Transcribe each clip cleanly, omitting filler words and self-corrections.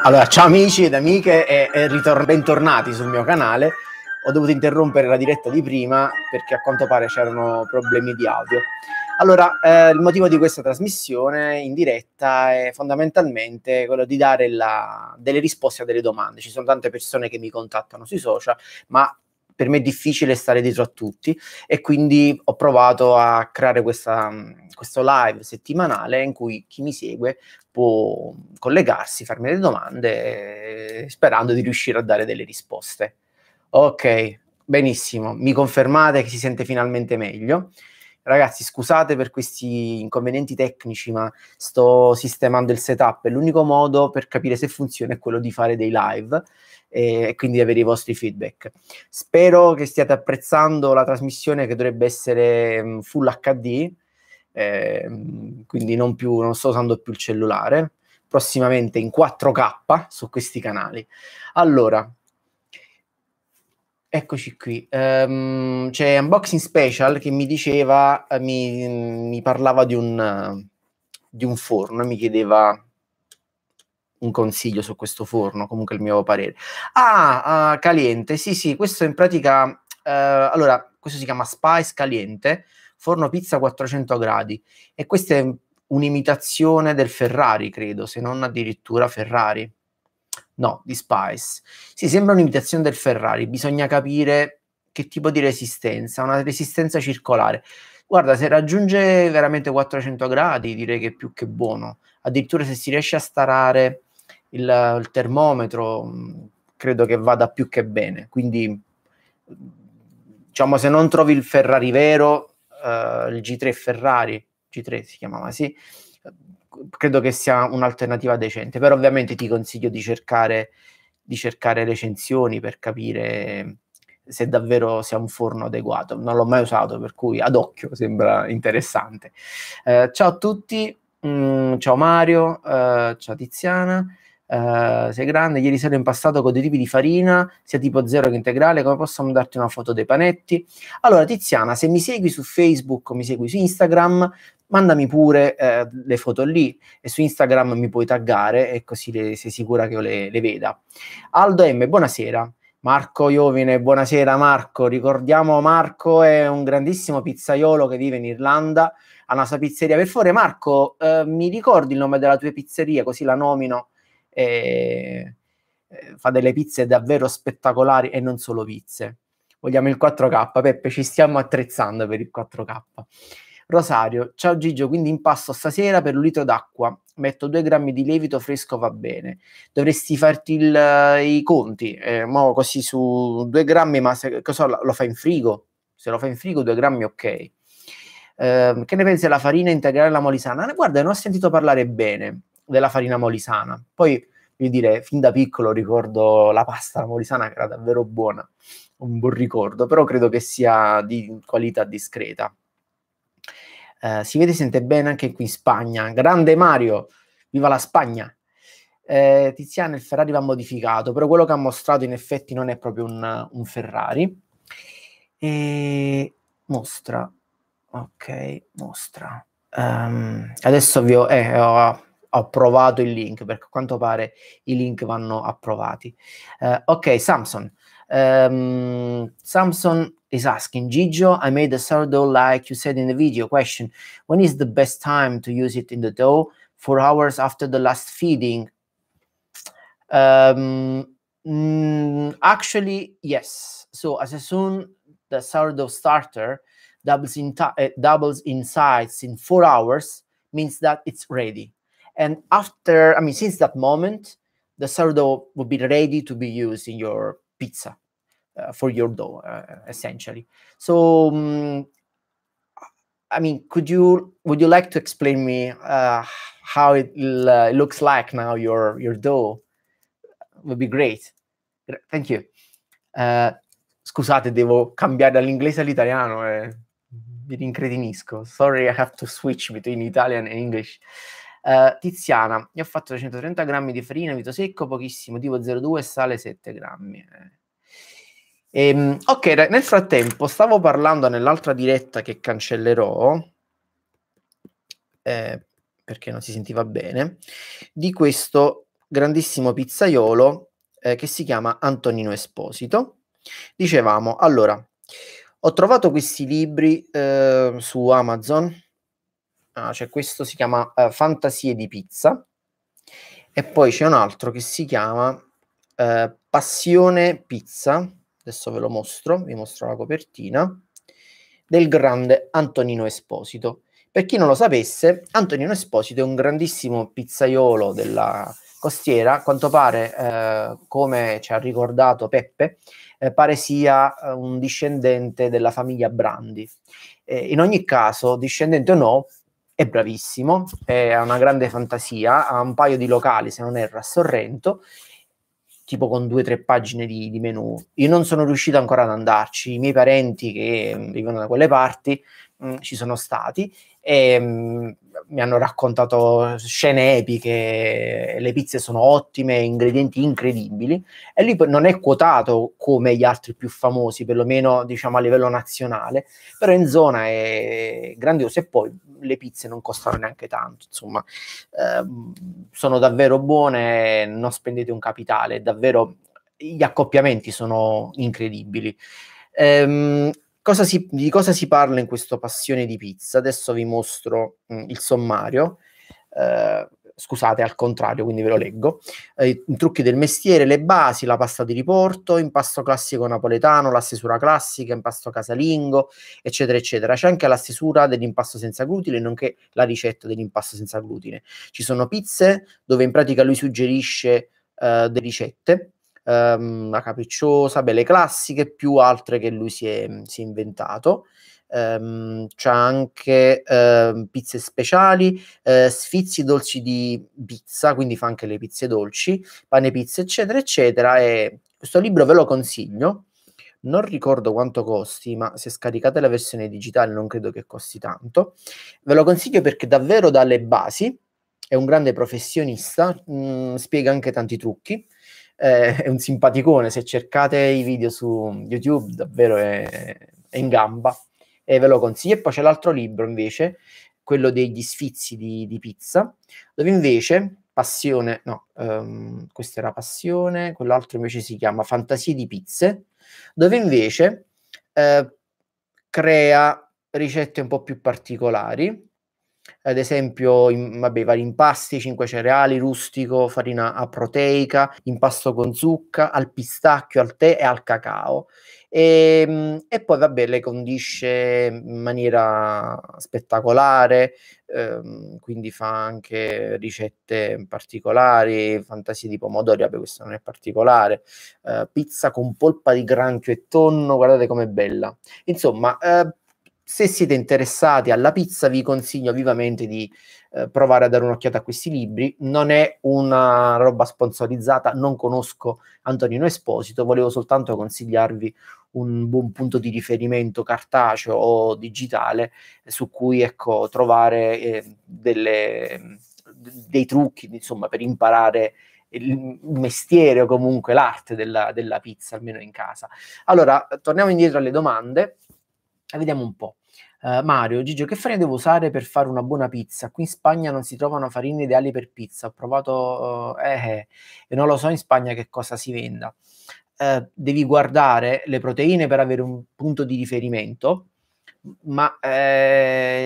Allora, ciao amici ed amiche e bentornati sul mio canale. Ho dovuto interrompere la diretta di prima perché a quanto pare c'erano problemi di audio. Allora, il motivo di questa trasmissione in diretta è fondamentalmente quello di dare delle risposte a delle domande. Ci sono tante persone che mi contattano sui social, ma per me è difficile stare dietro a tutti e quindi ho provato a creare questo live settimanale in cui chi mi segue può collegarsi, farmi delle domande, sperando di riuscire a dare delle risposte. Ok, benissimo, mi confermate che si sente finalmente meglio? Ragazzi, scusate per questi inconvenienti tecnici, ma sto sistemando il setup e l'unico modo per capire se funziona è quello di fare dei live e quindi avere i vostri feedback. Spero che stiate apprezzando la trasmissione che dovrebbe essere full HD, quindi non sto usando più il cellulare, prossimamente in 4K su questi canali. Allora, eccoci qui. C'è Unboxing Special che mi diceva, mi parlava di un forno e mi chiedeva un consiglio su questo forno, comunque il mio parere. Caliente, sì, questo in pratica, allora, questo si chiama Spice Caliente, forno pizza 400 gradi, e questa è un'imitazione del Ferrari, credo, se non addirittura Ferrari. No, di Spice. Sì, sembra un'imitazione del Ferrari, bisogna capire che tipo di resistenza, una resistenza circolare. Guarda, se raggiunge veramente 400 gradi, direi che è più che buono. Addirittura se si riesce a starare il termometro, credo che vada più che bene. Quindi, diciamo, se non trovi il Ferrari vero, il G3 Ferrari, G3 si chiamava, sì, credo che sia un'alternativa decente, però ovviamente ti consiglio di cercare recensioni per capire se davvero sia un forno adeguato. Non l'ho mai usato, per cui ad occhio sembra interessante. Ciao a tutti, ciao Mario, ciao Tiziana. Sei grande, ieri sera impastato con dei tipi di farina, sia tipo zero che integrale, come posso mandarti una foto dei panetti? Allora Tiziana, se mi segui su Facebook o mi segui su Instagram, mandami pure le foto lì, e su Instagram mi puoi taggare e così sei sicura che io le veda. Aldo M, buonasera. Marco Iovine, buonasera Marco. Ricordiamo, Marco è un grandissimo pizzaiolo che vive in Irlanda, ha una sua pizzeria. Per favore Marco, mi ricordi il nome della tua pizzeria, così la nomino? Fa delle pizze davvero spettacolari e non solo pizze. Vogliamo il 4K, Peppe, ci stiamo attrezzando per il 4K. Rosario, ciao Gigio, quindi impasto stasera per 1 litro d'acqua, metto 2 grammi di lievito fresco, va bene. Dovresti farti i conti, mo così su 2 grammi, ma cosa lo fai in frigo? Se lo fai in frigo 2 grammi ok. Che ne pensi della farina integrale alla molisana? Guarda, non ho sentito parlare bene della farina molisana. Poi, voglio dire, fin da piccolo ricordo la pasta molisana che era davvero buona, un buon ricordo, però credo che sia di qualità discreta. Si vede e sente bene anche qui in Spagna. Grande Mario, viva la Spagna! Tiziano, il Ferrari va modificato, però quello che ha mostrato in effetti non è proprio un Ferrari. Mostra. Ok, mostra. Adesso ho provato il link, perché a quanto pare i link vanno approvati. Ok, Samson. Samson is asking, Gigio, I made a sourdough like you said in the video. Question, when is the best time to use it in the dough? 4 hours after the last feeding? Actually, yes. So as soon the sourdough starter doubles in size in 4 hours, means that it's ready. And after, since that moment, the sourdough will be ready to be used in your pizza, for your dough, essentially. So, would you like to explain me how it looks like now, your dough? Would be great. Thank you. Scusate, devo cambiare dall'inglese all'italiano, vi rincretinisco. Sorry, I have to switch between Italian and English. Tiziana, io ho fatto 130 grammi di farina, vito secco, pochissimo, tipo 0,2 e sale 7 grammi. Ok, nel frattempo stavo parlando nell'altra diretta che cancellerò, perché non si sentiva bene, di questo grandissimo pizzaiolo che si chiama Antonino Esposito. Dicevamo, allora, ho trovato questi libri su Amazon, c'è questo, si chiama Fantasie di pizza, e poi c'è un altro che si chiama Passione Pizza, adesso ve lo mostro, vi mostro la copertina, del grande Antonino Esposito. Per chi non lo sapesse, Antonino Esposito è un grandissimo pizzaiolo della costiera, a quanto pare, come ci ha ricordato Peppe, pare sia un discendente della famiglia Brandi. In ogni caso, discendente o no, è bravissimo, ha una grande fantasia, ha un paio di locali, se non erro, a Sorrento, tipo con 2 o 3 pagine di menù. Io non sono riuscito ancora ad andarci, i miei parenti che vivono da quelle parti ci sono stati e mi hanno raccontato scene epiche, le pizze sono ottime, ingredienti incredibili, e lui non è quotato come gli altri più famosi, perlomeno diciamo a livello nazionale, però in zona è grandioso, e poi le pizze non costano neanche tanto, insomma, sono davvero buone, non spendete un capitale, davvero gli accoppiamenti sono incredibili. Di cosa si parla in questo Passione di pizza? Adesso vi mostro il sommario. Scusate, al contrario, quindi ve lo leggo. I trucchi del mestiere, le basi, la pasta di riporto, impasto classico napoletano, la stesura classica, impasto casalingo, eccetera, eccetera. C'è anche la stesura dell'impasto senza glutine, nonché la ricetta dell'impasto senza glutine. Ci sono pizze dove in pratica lui suggerisce delle ricette, la capricciosa, belle classiche, più altre che lui si è inventato. C'ha anche pizze speciali, sfizi dolci di pizza, quindi fa anche le pizze dolci, pane pizza, eccetera, eccetera. E questo libro ve lo consiglio. Non ricordo quanto costi, ma se scaricate la versione digitale non credo che costi tanto. Ve lo consiglio perché davvero dalle basi, è un grande professionista, spiega anche tanti trucchi, è un simpaticone, se cercate i video su YouTube davvero è in gamba, e ve lo consiglio. E poi c'è l'altro libro invece, quello degli sfizi di pizza, dove invece Passione, no, questa era Passione, quell'altro invece si chiama Fantasie di pizze, dove invece crea ricette un po' più particolari, ad esempio vabbè, vari impasti, 5 cereali, rustico, farina proteica, impasto con zucca, al pistacchio, al tè e al cacao. E poi vabbè, le condisce in maniera spettacolare, quindi fa anche ricette particolari, fantasie di pomodori, vabbè, questo non è particolare, pizza con polpa di granchio e tonno, guardate com'è bella. Insomma, se siete interessati alla pizza, vi consiglio vivamente di provare a dare un'occhiata a questi libri. Non è una roba sponsorizzata, non conosco Antonino Esposito, volevo soltanto consigliarvi un buon punto di riferimento cartaceo o digitale su cui, ecco, trovare dei trucchi, insomma, per imparare il mestiere o comunque l'arte della pizza, almeno in casa. Allora, torniamo indietro alle domande e vediamo un po'. Mario, Gigio, che farina devo usare per fare una buona pizza? Qui in Spagna non si trovano farine ideali per pizza. Ho provato, e non lo so in Spagna che cosa si venda. Devi guardare le proteine per avere un punto di riferimento, ma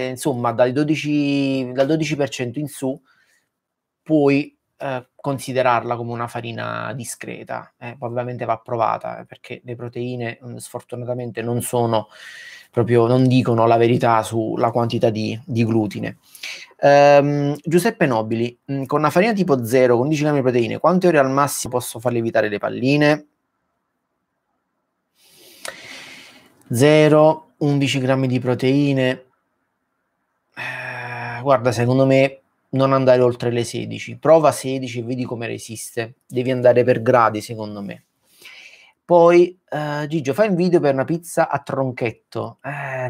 insomma dal 12% in su puoi considerarla come una farina discreta. Ovviamente va provata, perché le proteine sfortunatamente non sono proprio, non dicono la verità sulla quantità di glutine. Giuseppe Nobili, con una farina tipo 0, con 10 grammi di proteine, quante ore al massimo posso far lievitare le palline? 0, 11 grammi di proteine. Guarda, secondo me non andare oltre le 16. Prova 16 e vedi come resiste. Devi andare per gradi, secondo me. Poi, Gigio, fai un video per una pizza a tronchetto.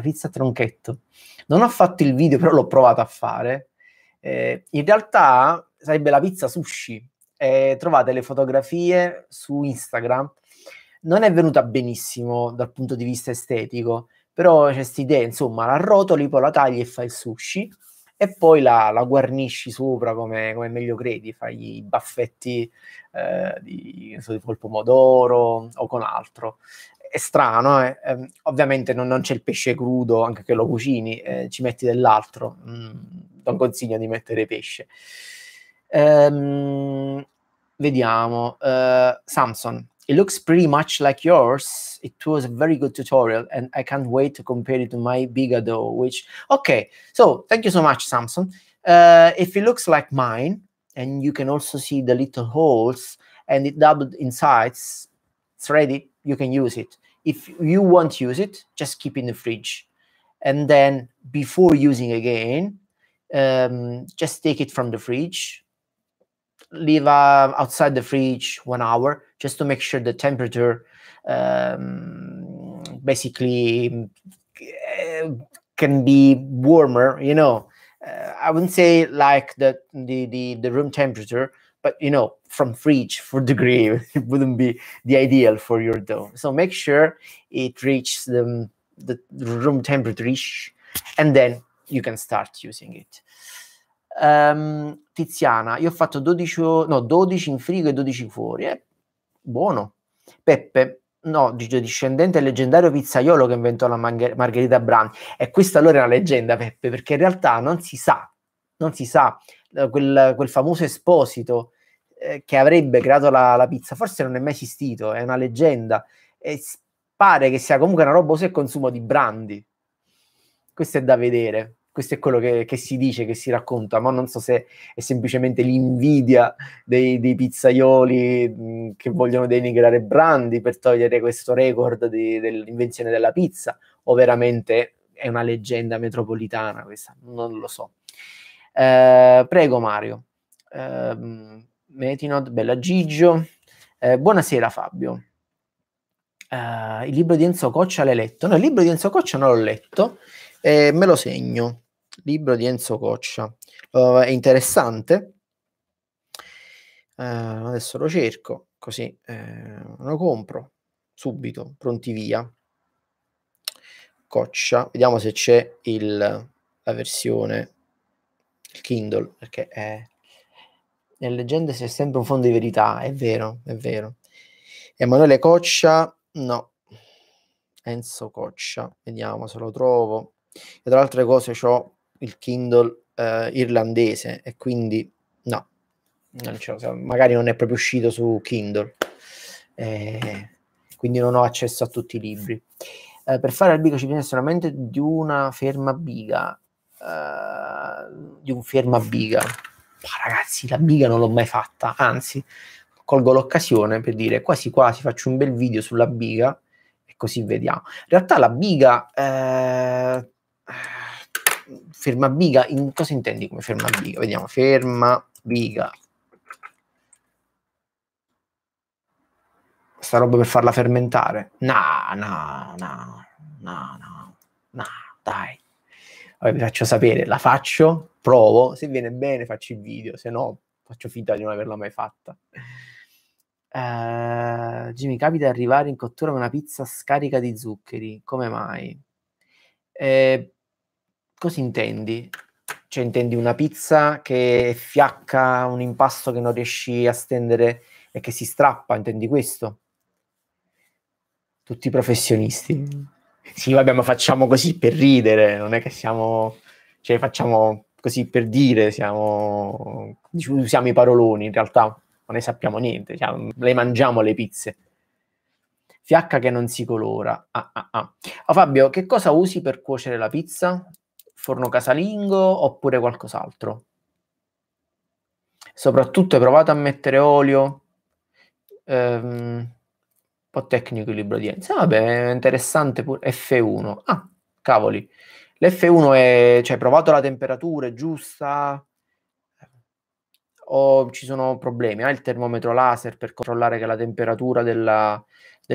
Pizza a tronchetto. Non ho fatto il video, però l'ho provato a fare. In realtà sarebbe la pizza sushi. Trovate le fotografie su Instagram. Non è venuta benissimo dal punto di vista estetico, però c'è questa idea, insomma, la rotoli, poi la tagli e fai il sushi. e poi la guarnisci sopra come meglio credi, fai i baffetti col pomodoro o con altro. È strano, ovviamente non c'è il pesce crudo, anche che lo cucini, ci metti dell'altro. Non consiglio di mettere pesce. Vediamo, Samson. It looks pretty much like yours. It was a very good tutorial, and I can't wait to compare it to my Biga dough, which... Okay, so thank you so much, Samson. If it looks like mine, and you can also see the little holes, and it doubled in size, it's ready, you can use it. If you won't use it, just keep it in the fridge. And then, before using again, just take it from the fridge, leave outside the fridge 1 hour, just to make sure the temperature basically can be warmer, you know. I wouldn't say like the room temperature, but you know, from fridge 4 degrees, it wouldn't be the ideal for your dough. So make sure it reaches the room temperature, and then you can start using it. Tiziana, io ho fatto 12 in frigo e 12 fuori. Buono. Peppe, no, discendente del leggendario pizzaiolo che inventò la Margherita Brandi. E questa allora è una leggenda, Peppe, perché in realtà non si sa quel famoso Esposito che avrebbe creato la pizza, forse non è mai esistito, è una leggenda, e pare che sia comunque una roba uso e consumo di Brandi. Questo è da vedere. Questo è quello che si dice, che si racconta, ma non so se è semplicemente l'invidia dei pizzaioli che vogliono denigrare Brandi per togliere questo record dell'invenzione della pizza, o veramente è una leggenda metropolitana questa, non lo so. Prego Mario. Metinod, bella Gigio. Buonasera Fabio. Il libro di Enzo Coccia l'hai letto? No, il libro di Enzo Coccia non l'ho letto. Me lo segno. Libro di Enzo Coccia. È interessante. Adesso lo cerco, così lo compro subito, pronti via. Coccia, vediamo se c'è la versione il Kindle, perché nelle leggende c'è sempre un fondo di verità, è vero, è vero. Emanuele Coccia, no. Enzo Coccia, vediamo se lo trovo. E tra le altre cose c'ho il Kindle irlandese e quindi no, non ce lo, magari non è proprio uscito su Kindle, quindi non ho accesso a tutti i libri. Per fare il biga ci viene solamente di una ferma biga, di un ferma biga. Ragazzi, la biga non l'ho mai fatta, anzi colgo l'occasione per dire quasi quasi faccio un bel video sulla biga e così vediamo. In realtà la biga ferma biga, cosa intendi come ferma biga? Vediamo, ferma biga, sta roba per farla fermentare? No, dai. Vabbè, vi faccio sapere, la faccio, provo, se viene bene faccio il video, se no faccio finta di non averla mai fatta. Mi capita di arrivare in cottura con una pizza scarica di zuccheri, come mai? Cosa intendi? Cioè intendi una pizza che fiacca un impasto che non riesci a stendere e che si strappa, intendi questo? Tutti professionisti. Sì, vabbè, ma facciamo così per ridere, non è che siamo... Cioè, facciamo così per dire, usiamo i paroloni, in realtà non ne sappiamo niente, cioè, le mangiamo le pizze. Fiacca che non si colora. Oh, Fabio, che cosa usi per cuocere la pizza? Forno casalingo oppure qualcos'altro? Soprattutto hai provato a mettere olio? Un po' tecnico il libro di Enzo. Vabbè, è interessante pure. F1. Ah, cavoli. L'F1 è... Cioè, hai provato la temperatura, è giusta? O ci sono problemi? Hai il termometro laser per controllare che la temperatura del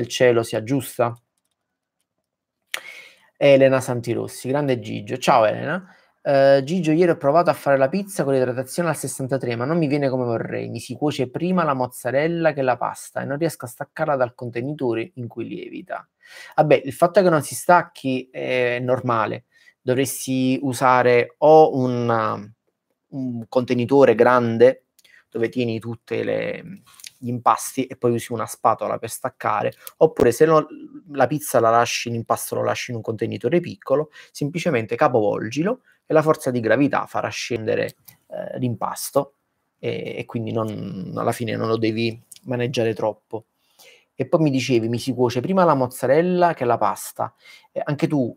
cielo sia giusta? Elena Santirossi, grande Gigio. Ciao Elena. Gigio, ieri ho provato a fare la pizza con l'idratazione al 63, ma non mi viene come vorrei. Mi si cuoce prima la mozzarella che la pasta e non riesco a staccarla dal contenitore in cui lievita. Vabbè, il fatto che non si stacchi è normale. dovresti usare o un contenitore grande dove tieni tutte gli impasti e poi usi una spatola per staccare, oppure se no, la pizza la lasci, l'impasto lo lasci in un contenitore piccolo, semplicemente capovolgilo e la forza di gravità farà scendere l'impasto e quindi alla fine non lo devi maneggiare troppo. E poi mi dicevi, mi si cuoce prima la mozzarella che la pasta. Anche tu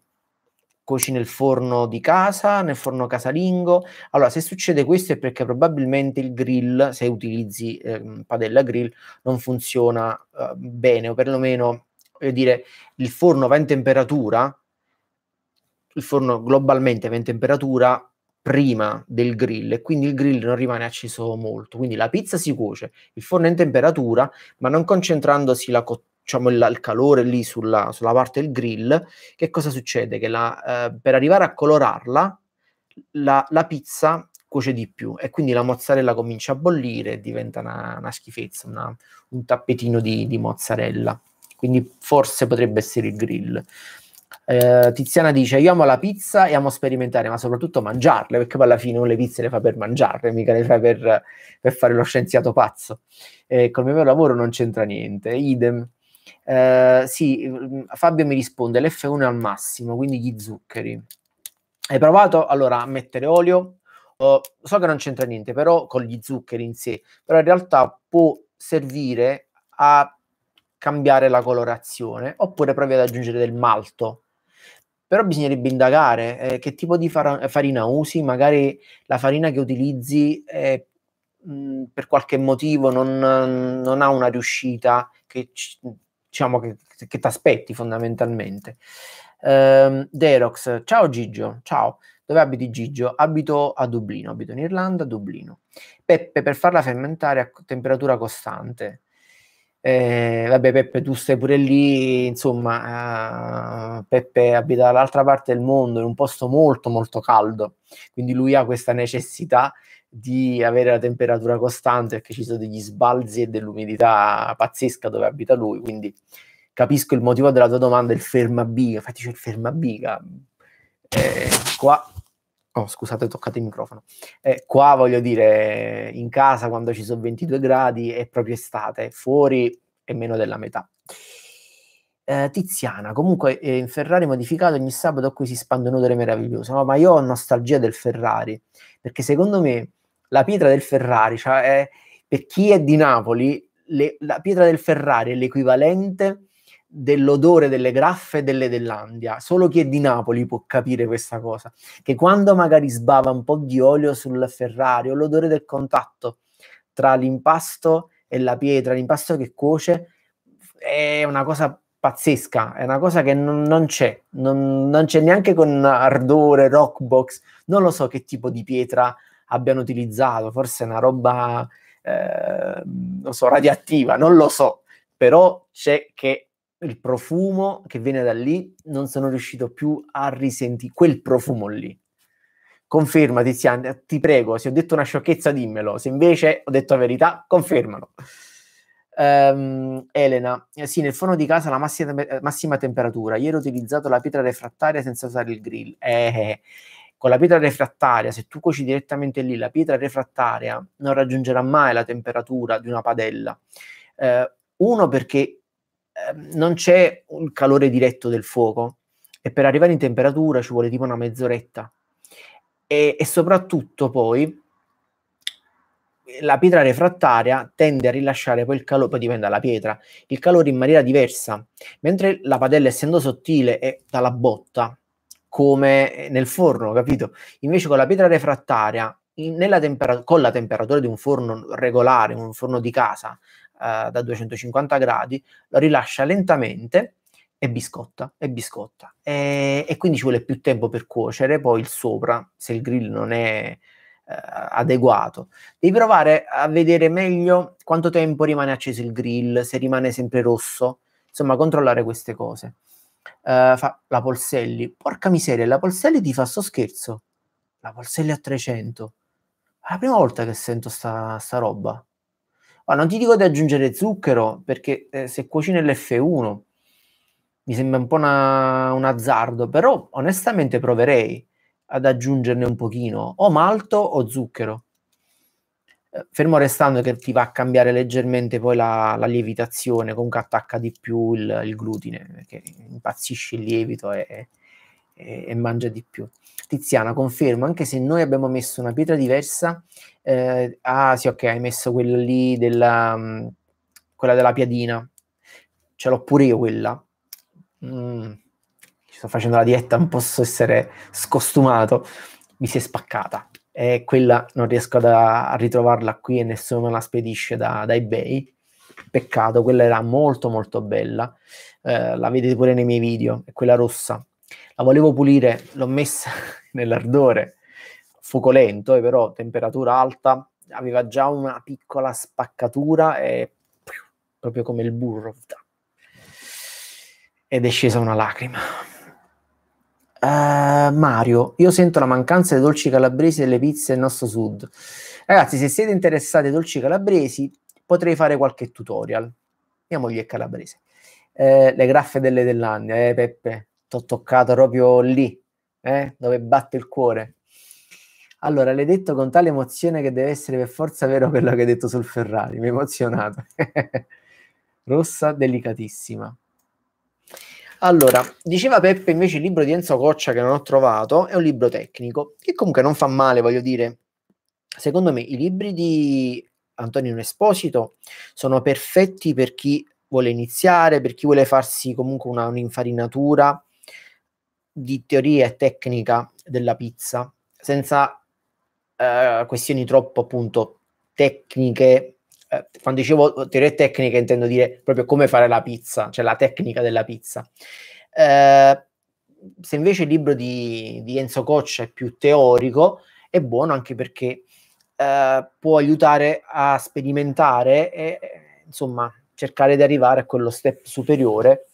cuoci nel forno di casa, nel forno casalingo? Allora, se succede questo è perché probabilmente il grill, se utilizzi padella grill, non funziona bene, o perlomeno, voglio dire, il forno va in temperatura, il forno globalmente va in temperatura prima del grill e quindi il grill non rimane acceso molto, quindi la pizza si cuoce, il forno è in temperatura, ma non concentrandosi diciamo il calore lì sulla parte del grill. Che cosa succede? Che per arrivare a colorarla, la pizza cuoce di più e quindi la mozzarella comincia a bollire e diventa una schifezza, un tappetino di mozzarella. Quindi forse potrebbe essere il grill. Tiziana dice: io amo la pizza e amo sperimentare, ma soprattutto mangiarle, perché poi alla fine uno le pizze le fa per mangiarle, mica le fa per fare lo scienziato pazzo. Col mio lavoro non c'entra niente. Idem. Sì, Fabio mi risponde: l'F1 è al massimo, quindi gli zuccheri. Hai provato allora a mettere olio? So che non c'entra niente, però con gli zuccheri in sé, però in realtà può servire a cambiare la colorazione, oppure provi ad aggiungere del malto. Però bisognerebbe indagare che tipo di farina usi, magari la farina che utilizzi per qualche motivo non ha una riuscita che diciamo che ti aspetti fondamentalmente. Derox, ciao Gigio, ciao. Dove abiti Gigio? Abito a Dublino, abito in Irlanda, a Dublino. Peppe, per farla fermentare a temperatura costante. Vabbè Peppe, tu stai pure lì, insomma, Peppe abita dall'altra parte del mondo, in un posto molto molto caldo, quindi lui ha questa necessità di avere la temperatura costante perché ci sono degli sbalzi e dell'umidità pazzesca dove abita lui, quindi capisco il motivo della tua domanda, il fermabiga. Infatti c'è il fermabiga qua. Oh, scusate, ho toccato il microfono. Qua voglio dire, in casa quando ci sono 22 gradi è proprio estate, fuori è meno della metà. Tiziana, comunque in Ferrari modificato ogni sabato a cui si spande un odore meraviglioso. No, ma io ho nostalgia del Ferrari, perché secondo me la pietra del Ferrari, cioè per chi è di Napoli, la pietra del Ferrari è l'equivalente dell'odore delle graffe delle Dellandia. Solo chi è di Napoli può capire questa cosa, che quando magari sbava un po' di olio sul Ferrari o l'odore del contatto tra l'impasto e la pietra, l'impasto che cuoce, è una cosa pazzesca, è una cosa che non c'è, non c'è neanche con Ardore, Rockbox, non lo so che tipo di pietra abbiano utilizzato, forse è una roba, non so, radioattiva, non lo so, però c'è che il profumo che viene da lì non sono riuscito più a risentire quel profumo lì. Conferma Tiziana, ti prego, se ho detto una sciocchezza dimmelo, se invece ho detto la verità confermalo. Elena, sì, nel forno di casa la massima temperatura. Ieri ho utilizzato la pietra refrattaria senza usare il grill. Con la pietra refrattaria, se tu cuoci direttamente lì, la pietra refrattaria non raggiungerà mai la temperatura di una padella. Uno, perché non c'è un calore diretto del fuoco e per arrivare in temperatura ci vuole tipo una mezz'oretta. E soprattutto poi la pietra refrattaria tende a rilasciare poi il calore, poi dipende dalla pietra, il calore in maniera diversa, mentre la padella, essendo sottile, è dalla botta, come nel forno, capito? Invece con la pietra refrattaria, con la temperatura di un forno regolare, un forno di casa, da 250 gradi, lo rilascia lentamente e biscotta, e quindi ci vuole più tempo per cuocere poi il sopra, se il grill non è adeguato. Devi provare a vedere meglio quanto tempo rimane acceso il grill, se rimane sempre rosso, insomma controllare queste cose. La Polselli, porca miseria, la Polselli ti fa sto scherzo, la Polselli a 300, è la prima volta che sento sta roba. Non ti dico di aggiungere zucchero, perché se cuoci nell'F1 mi sembra un po' un azzardo, però onestamente proverei ad aggiungerne un pochino, o malto o zucchero. Fermo restando che ti va a cambiare leggermente poi la lievitazione, comunque attacca di più il glutine, perché impazzisce il lievito e mangia di più. Tiziana, confermo, anche se noi abbiamo messo una pietra diversa, sì, ok, hai messo quella lì quella della piadina, ce l'ho pure io quella. Sto facendo la dieta, non posso essere scostumato, mi si è spaccata e quella non riesco a ritrovarla qui e nessuno me la spedisce da eBay. Peccato, quella era molto molto bella, la vedete pure nei miei video, è quella rossa. La volevo pulire, l'ho messa nell'ardore, fuoco lento, però temperatura alta, aveva già una piccola spaccatura e proprio come il burro. Ed è scesa una lacrima. Mario, io sento la mancanza dei dolci calabresi e delle pizze del nostro sud. Ragazzi, se siete interessati ai dolci calabresi, potrei fare qualche tutorial. Mia moglie è calabrese. Le graffe dell'Annia, Peppe, t'ho toccato proprio lì, dove batte il cuore. Allora, l'hai detto con tale emozione che deve essere per forza vero quello che hai detto sul Ferrari, mi ha emozionato. Rossa, delicatissima. Allora, diceva Peppe invece il libro di Enzo Coccia che non ho trovato è un libro tecnico, che comunque non fa male, voglio dire. Secondo me i libri di Antonio Esposito sono perfetti per chi vuole iniziare, per chi vuole farsi comunque un'infarinatura di teoria e tecnica della pizza, senza questioni troppo appunto tecniche. Quando dicevo teorie tecniche intendo dire proprio come fare la pizza, cioè la tecnica della pizza. Se invece il libro di Enzo Coccia è più teorico, è buono anche perché può aiutare a sperimentare e insomma cercare di arrivare a quello step superiore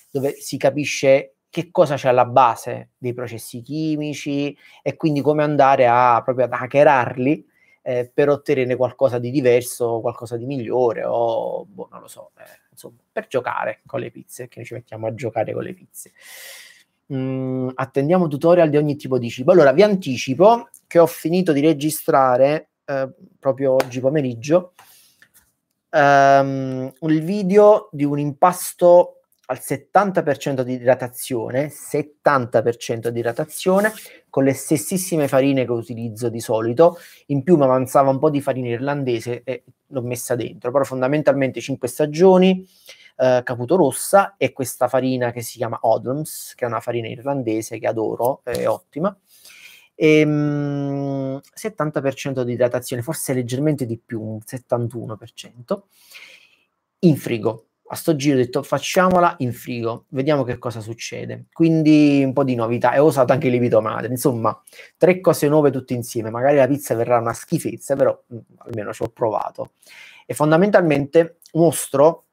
dove si capisce che cosa c'è alla base dei processi chimici e quindi come andare proprio ad hackerarli per ottenere qualcosa di diverso, qualcosa di migliore o boh, non lo so, insomma, per giocare con le pizze, che noi ci mettiamo a giocare con le pizze. Attendiamo tutorial di ogni tipo di cibo. Allora, vi anticipo che ho finito di registrare proprio oggi pomeriggio il video di un impasto al 70% di idratazione, 70% di idratazione, con le stessissime farine che utilizzo di solito, in più mi avanzava un po' di farina irlandese e l'ho messa dentro, però fondamentalmente 5 stagioni, Caputo Rossa e questa farina che si chiama Odlums, che è una farina irlandese che adoro, è ottima. 70% di idratazione, forse leggermente di più, un 71%, in frigo. A sto giro ho detto facciamola in frigo, vediamo che cosa succede. Quindi un po' di novità e ho usato anche il lievito madre, insomma 3 cose nuove tutte insieme. Magari la pizza verrà una schifezza, però almeno ci ho provato. E fondamentalmente mostro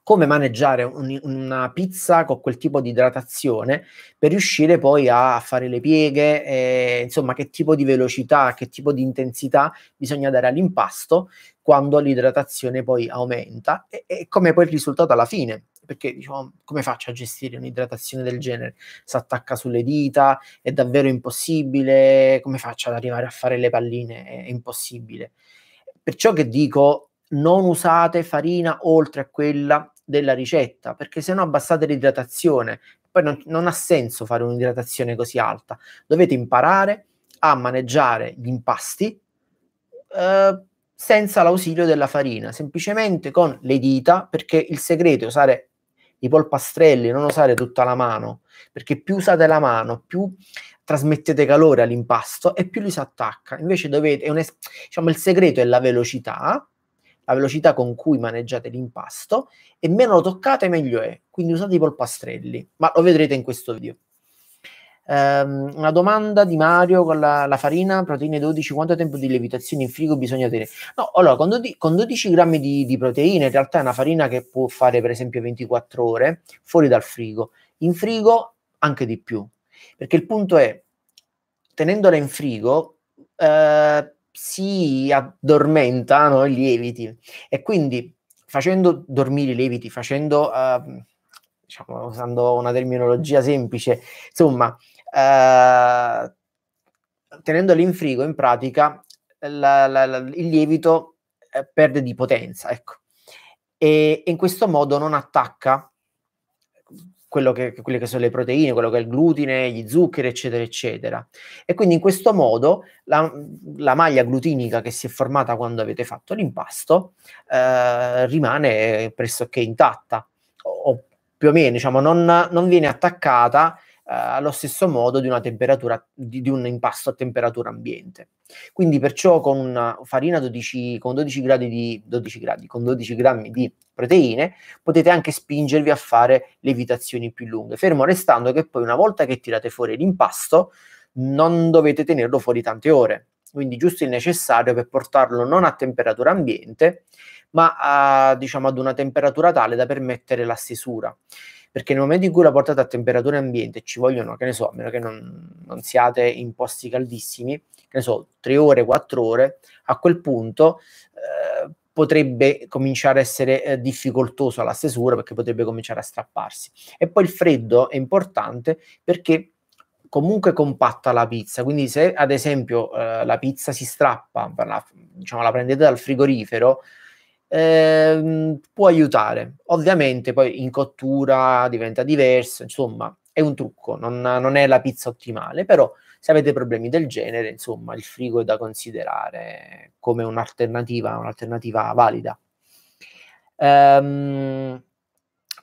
come maneggiare una pizza con quel tipo di idratazione per riuscire poi a fare le pieghe, insomma che tipo di velocità, che tipo di intensità bisogna dare all'impasto quando l'idratazione poi aumenta e come poi il risultato alla fine, perché diciamo come faccio a gestire un'idratazione del genere? Si attacca sulle dita, è davvero impossibile, come faccio ad arrivare a fare le palline? È impossibile. Perciò che dico non usate farina oltre a quella della ricetta, perché se no abbassate l'idratazione, poi non ha senso fare un'idratazione così alta. Dovete imparare a maneggiare gli impasti senza l'ausilio della farina, semplicemente con le dita, perché il segreto è usare i polpastrelli, non usare tutta la mano, perché più usate la mano, più trasmettete calore all'impasto e più lui si attacca. Invece diciamo, il segreto è la velocità con cui maneggiate l'impasto e meno lo toccate meglio è. Quindi usate i polpastrelli, ma lo vedrete in questo video. Una domanda di Mario con la farina, proteine 12, quanto tempo di lievitazione in frigo bisogna tenere? No, allora, con 12 grammi di proteine, in realtà è una farina che può fare per esempio 24 ore fuori dal frigo. In frigo anche di più, perché il punto è, tenendola in frigo, si addormentano i lieviti e quindi facendo dormire i lieviti, facendo diciamo, usando una terminologia semplice, insomma, tenendolo in frigo, in pratica, il lievito perde di potenza, ecco. E in questo modo non attacca quelle che sono le proteine, quello che è il glutine, gli zuccheri, eccetera, eccetera. E quindi in questo modo la maglia glutinica che si è formata quando avete fatto l'impasto rimane pressoché intatta, o più o meno, diciamo, non viene attaccata allo stesso modo di una temperatura di un impasto a temperatura ambiente. Quindi perciò con una farina 12, con 12 gradi di 12 gradi, con 12 grammi di proteine, potete anche spingervi a fare lievitazioni più lunghe, fermo restando che poi una volta che tirate fuori l'impasto non dovete tenerlo fuori tante ore, quindi giusto il necessario per portarlo non a temperatura ambiente, ma diciamo ad una temperatura tale da permettere la stesura. Perché nel momento in cui la portate a temperatura ambiente ci vogliono, che ne so, a meno che non siate in posti caldissimi, che ne so, 3 ore, 4 ore, a quel punto potrebbe cominciare a essere difficoltoso la stesura, perché potrebbe cominciare a strapparsi. E poi il freddo è importante perché comunque compatta la pizza, quindi se ad esempio la pizza si strappa, diciamo la prendete dal frigorifero, può aiutare. Ovviamente poi in cottura diventa diverso, insomma è un trucco, non è la pizza ottimale, però se avete problemi del genere, insomma il frigo è da considerare come un'alternativa valida.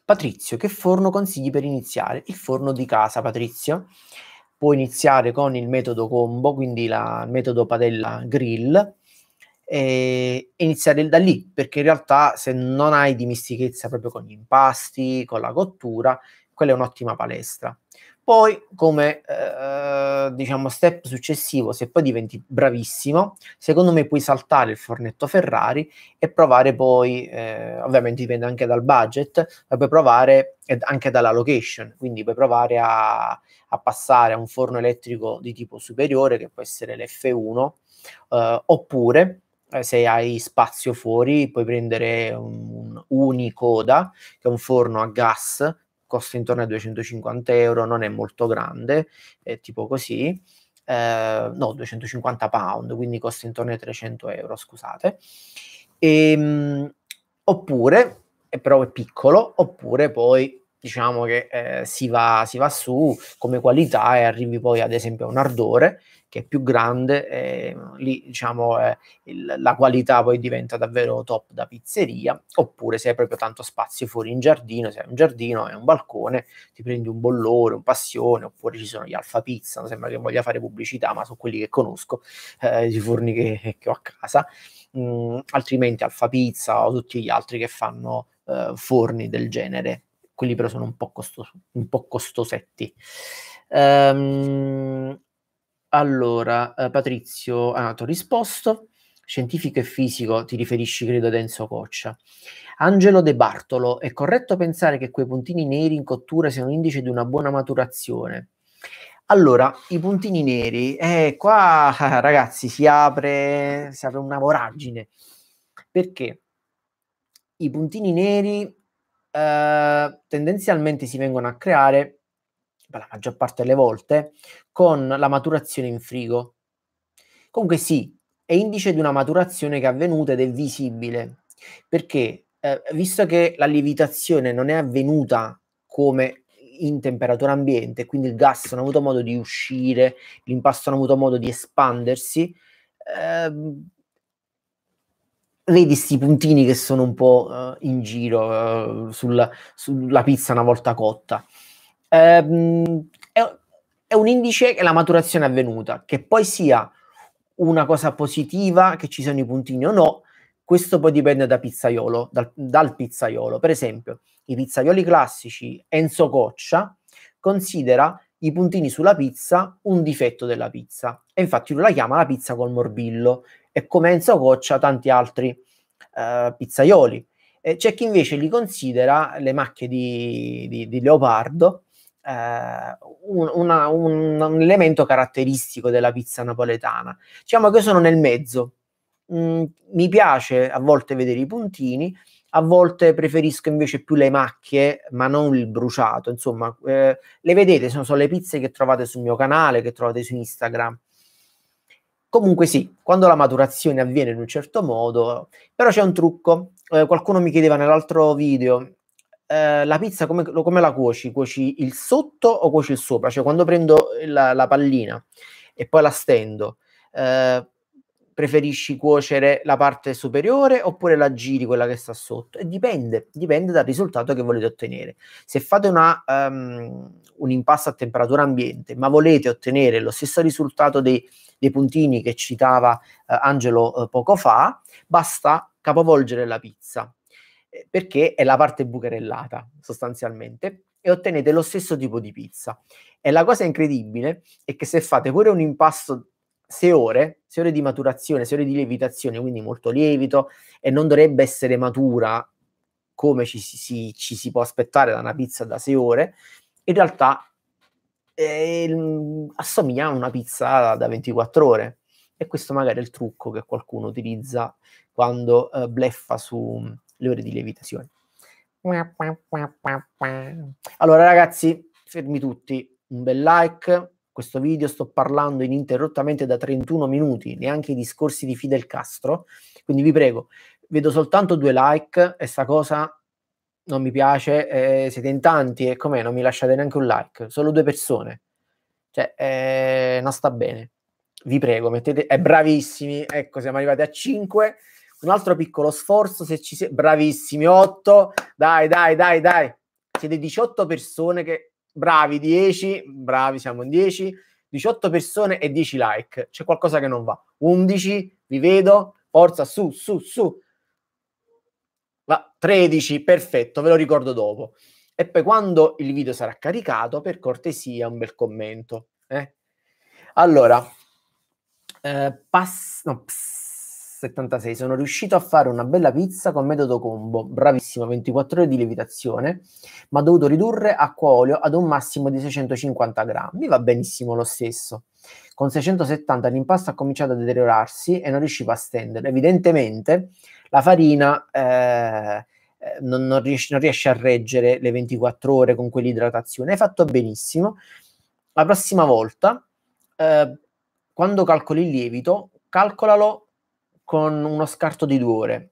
Patrizio, che forno consigli per iniziare? Il forno di casa, Patrizio. Puoi iniziare con il metodo combo, quindi il metodo padella grill, e iniziare da lì, perché in realtà se non hai dimistichezza proprio con gli impasti, con la cottura, quella è un'ottima palestra. Poi come diciamo step successivo, se poi diventi bravissimo, secondo me puoi saltare il fornetto Ferrari e provare poi, ovviamente dipende anche dal budget, ma puoi provare anche dalla location, quindi puoi provare a passare a un forno elettrico di tipo superiore, che può essere l'F1, oppure se hai spazio fuori puoi prendere un Unicoda, che è un forno a gas, costa intorno ai 250 euro, non è molto grande, è tipo così, no, 250 pound, quindi costa intorno ai 300 euro, scusate. Oppure, però è piccolo, oppure poi diciamo che si va su come qualità e arrivi poi ad esempio a un ardore che è più grande, e lì diciamo la qualità poi diventa davvero top da pizzeria. Oppure se hai proprio tanto spazio fuori in giardino, se hai un giardino e un balcone, ti prendi un bollore, un passione, oppure ci sono gli Alfa Pizza, non sembra che voglia fare pubblicità, ma sono quelli che conosco, i forni che ho a casa. Altrimenti Alfa Pizza o tutti gli altri che fanno forni del genere, quelli però sono un po' costosetti. Allora, Patrizio, ti ho risposto. Scientifico e fisico, ti riferisci credo ad Enzo Coccia. Angelo De Bartolo, è corretto pensare che quei puntini neri in cottura siano un indice di una buona maturazione? Allora, i puntini neri, qua ragazzi si apre una voragine, perché i puntini neri tendenzialmente si vengono a creare, per la maggior parte delle volte, con la maturazione in frigo. Comunque sì, è indice di una maturazione che è avvenuta ed è visibile, perché visto che la lievitazione non è avvenuta come in temperatura ambiente, quindi il gas non ha avuto modo di uscire, l'impasto non ha avuto modo di espandersi, vedi sti puntini che sono un po' in giro sulla pizza una volta cotta. È un indice che la maturazione è avvenuta, che poi sia una cosa positiva che ci siano i puntini o no, questo poi dipende da pizzaiolo, dal pizzaiolo. Per esempio, i pizzaioli classici, Enzo Coccia considera i puntini sulla pizza un difetto della pizza, e infatti lui la chiama la pizza col morbillo, e come Enzo Coccia tanti altri pizzaioli. C'è chi invece li considera, le macchie di leopardo, un elemento caratteristico della pizza napoletana. Diciamo che sono nel mezzo. Mi piace a volte vedere i puntini, A volte preferisco invece più le macchie, ma non il bruciato. Insomma, le vedete, sono le pizze che trovate sul mio canale, che trovate su Instagram. Comunque sì, quando la maturazione avviene in un certo modo, però c'è un trucco. Qualcuno mi chiedeva nell'altro video, la pizza come la cuoci? Cuoci il sotto o cuoci il sopra? Cioè quando prendo la pallina e poi la stendo, preferisci cuocere la parte superiore oppure la giri quella che sta sotto? E dipende dal risultato che volete ottenere. Se fate un impasto a temperatura ambiente, ma volete ottenere lo stesso risultato dei puntini che citava Angelo poco fa, basta capovolgere la pizza, perché è la parte bucherellata sostanzialmente, e ottenete lo stesso tipo di pizza. E la cosa incredibile è che se fate pure un impasto 6 ore di maturazione, 6 ore di lievitazione, quindi molto lievito, e non dovrebbe essere matura come ci si può aspettare da una pizza da 6 ore, in realtà assomiglia a una pizza da 24 ore. E questo magari è il trucco che qualcuno utilizza quando bleffa sulle ore di lievitazione. Allora ragazzi, fermi tutti, un bel like. Questo video sto parlando ininterrottamente da 31 minuti, neanche i discorsi di Fidel Castro, quindi vi prego, vedo soltanto 2 like e sta cosa non mi piace, siete in tanti e com'è, non mi lasciate neanche un like, solo 2 persone, cioè non sta bene. Vi prego, mettete, bravissimi, ecco, siamo arrivati a 5, un altro piccolo sforzo, se ci siete, bravissimi, 8, dai, siete 18 persone che, bravi, 10, bravi, siamo in 10, 18 persone e 10 like, c'è qualcosa che non va, 11, vi vedo, forza, su, 13, perfetto, ve lo ricordo dopo. E poi quando il video sarà caricato, per cortesia, un bel commento. Allora, 76, sono riuscito a fare una bella pizza con metodo combo, bravissimo, 24 ore di lievitazione, ma ho dovuto ridurre acqua olio ad un massimo di 650 grammi, va benissimo lo stesso. Con 670 l'impasto ha cominciato a deteriorarsi e non riuscivo a stendere. Evidentemente la farina non riesce a reggere le 24 ore con quell'idratazione. Hai fatto benissimo. La prossima volta, quando calcoli il lievito, calcolalo con uno scarto di 2 ore.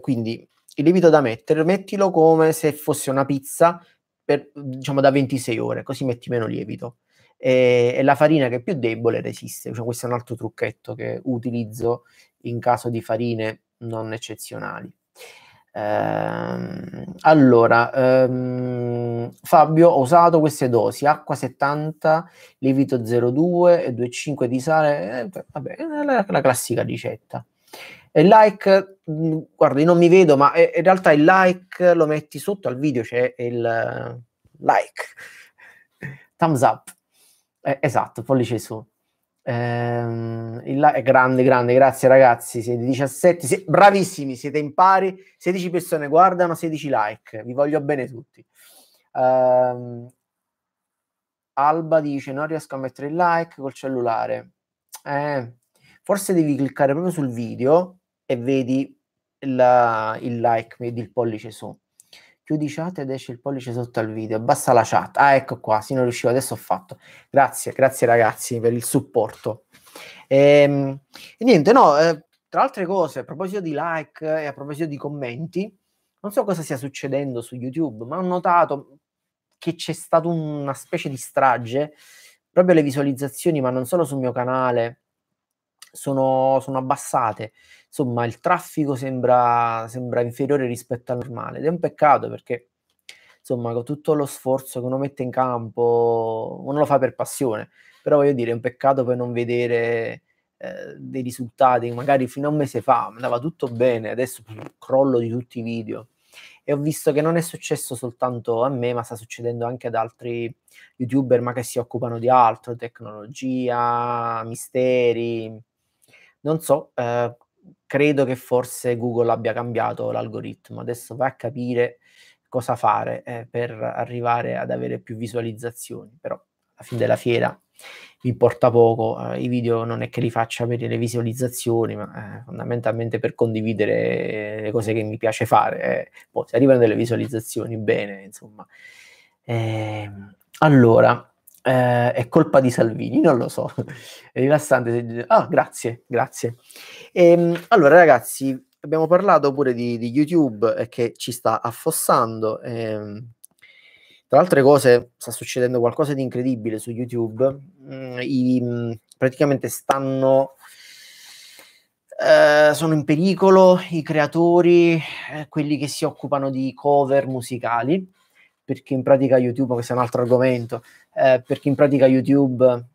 Quindi il lievito da mettere, mettilo come se fosse una pizza per, diciamo, da 26 ore, così metti meno lievito. E la farina che è più debole resiste. Cioè, questo è un altro trucchetto che utilizzo in caso di farine non eccezionali. Allora, Fabio, ho usato queste dosi, acqua 70, lievito 0,2 e 2,5 di sale, vabbè, la classica ricetta. E like, guarda, io non mi vedo, ma in realtà il like lo metti sotto al video, c'è il like, thumbs up, esatto, pollice su. È grande, grazie ragazzi, siete 17, bravissimi, siete in pari, 16 persone guardano, 16 like, vi voglio bene tutti. Alba dice non riesco a mettere il like col cellulare, forse devi cliccare proprio sul video e vedi il like, vedi il pollice su. Chiudi chat ed esce il pollice sotto al video, abbassa la chat. Ecco qua, sì, non riuscivo, adesso ho fatto. Grazie ragazzi per il supporto. E niente, no, tra altre cose, a proposito di like e a proposito di commenti, non so cosa stia succedendo su YouTube, ma ho notato che c'è stata una specie di strage, proprio le visualizzazioni, ma non solo sul mio canale, sono abbassate. Insomma, il traffico sembra inferiore rispetto al normale ed è un peccato perché, insomma, con tutto lo sforzo che uno mette in campo, uno lo fa per passione, però voglio dire, è un peccato per non vedere dei risultati. Magari fino a un mese fa andava tutto bene, adesso crollo di tutti i video. E ho visto che non è successo soltanto a me, ma sta succedendo anche ad altri youtuber, ma che si occupano di altro, tecnologia, misteri, non so, credo che forse Google abbia cambiato l'algoritmo, adesso va a capire cosa fare per arrivare ad avere più visualizzazioni, però alla fine della fiera mi importa poco, i video non è che li faccia per le visualizzazioni, ma fondamentalmente per condividere le cose che mi piace fare. Poi se arrivano delle visualizzazioni, bene, insomma. Allora, è colpa di Salvini, non lo so, è rilassante. Ah, grazie, grazie. Allora ragazzi, abbiamo parlato pure di YouTube che ci sta affossando. Tra altre cose sta succedendo qualcosa di incredibile su YouTube. Praticamente sono in pericolo i creatori, quelli che si occupano di cover musicali, perché in pratica YouTube, questo è un altro argomento, perché in pratica YouTube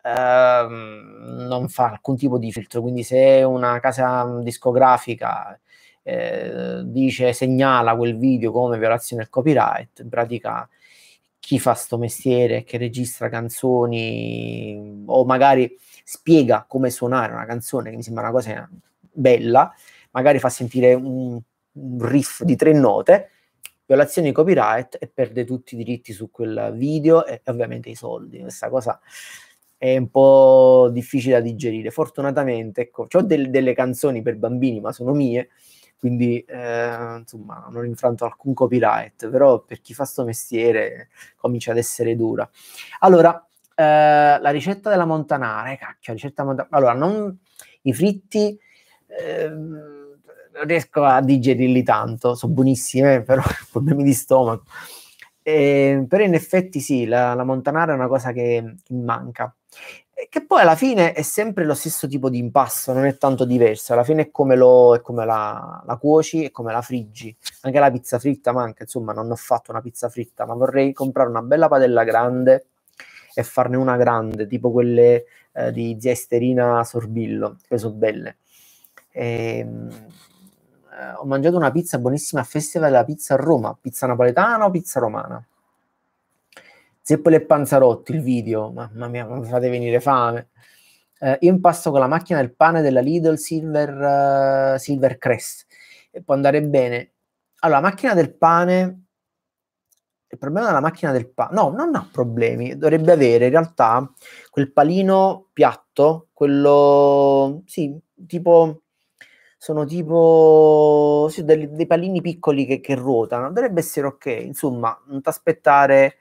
non fa alcun tipo di filtro, quindi se una casa discografica segnala quel video come violazione del copyright, in pratica chi fa sto mestiere, che registra canzoni o magari spiega come suonare una canzone, che mi sembra una cosa bella, magari fa sentire un riff di 3 note, violazione di copyright, e perde tutti i diritti su quel video e ovviamente i soldi. Questa cosa è un po' difficile da digerire. Fortunatamente, ecco, ho delle canzoni per bambini, ma sono mie, quindi insomma non ho infranto alcun copyright, però per chi fa sto mestiere comincia ad essere dura. Allora, la ricetta della montanara, cacchio, allora, i fritti non riesco a digerirli tanto, sono buonissimi, però problemi di stomaco. Però in effetti sì, la montanara è una cosa che mi manca. E che poi alla fine è sempre lo stesso tipo di impasto, non è tanto diverso. Alla fine è come la cuoci e come la friggi. Anche la pizza fritta manca, insomma, non ho fatto una pizza fritta, ma vorrei comprare una bella padella grande e farne una grande, tipo quelle di zia Esterina Sorbillo, che sono belle. Ho mangiato una pizza buonissima a Festival della Pizza a Roma, pizza napoletana o pizza romana? Zeppole e Panzarotti, il video, mamma mia, mi fate venire fame. Io impasto con la macchina del pane della Lidl Silver Crest, e può andare bene. Allora, la macchina del pane, il problema della macchina del pane, no, non ha problemi, dovrebbe avere in realtà quel palino piatto, quello, sì, tipo, sono tipo sì, dei palini piccoli che ruotano, dovrebbe essere ok, insomma, non ti aspettare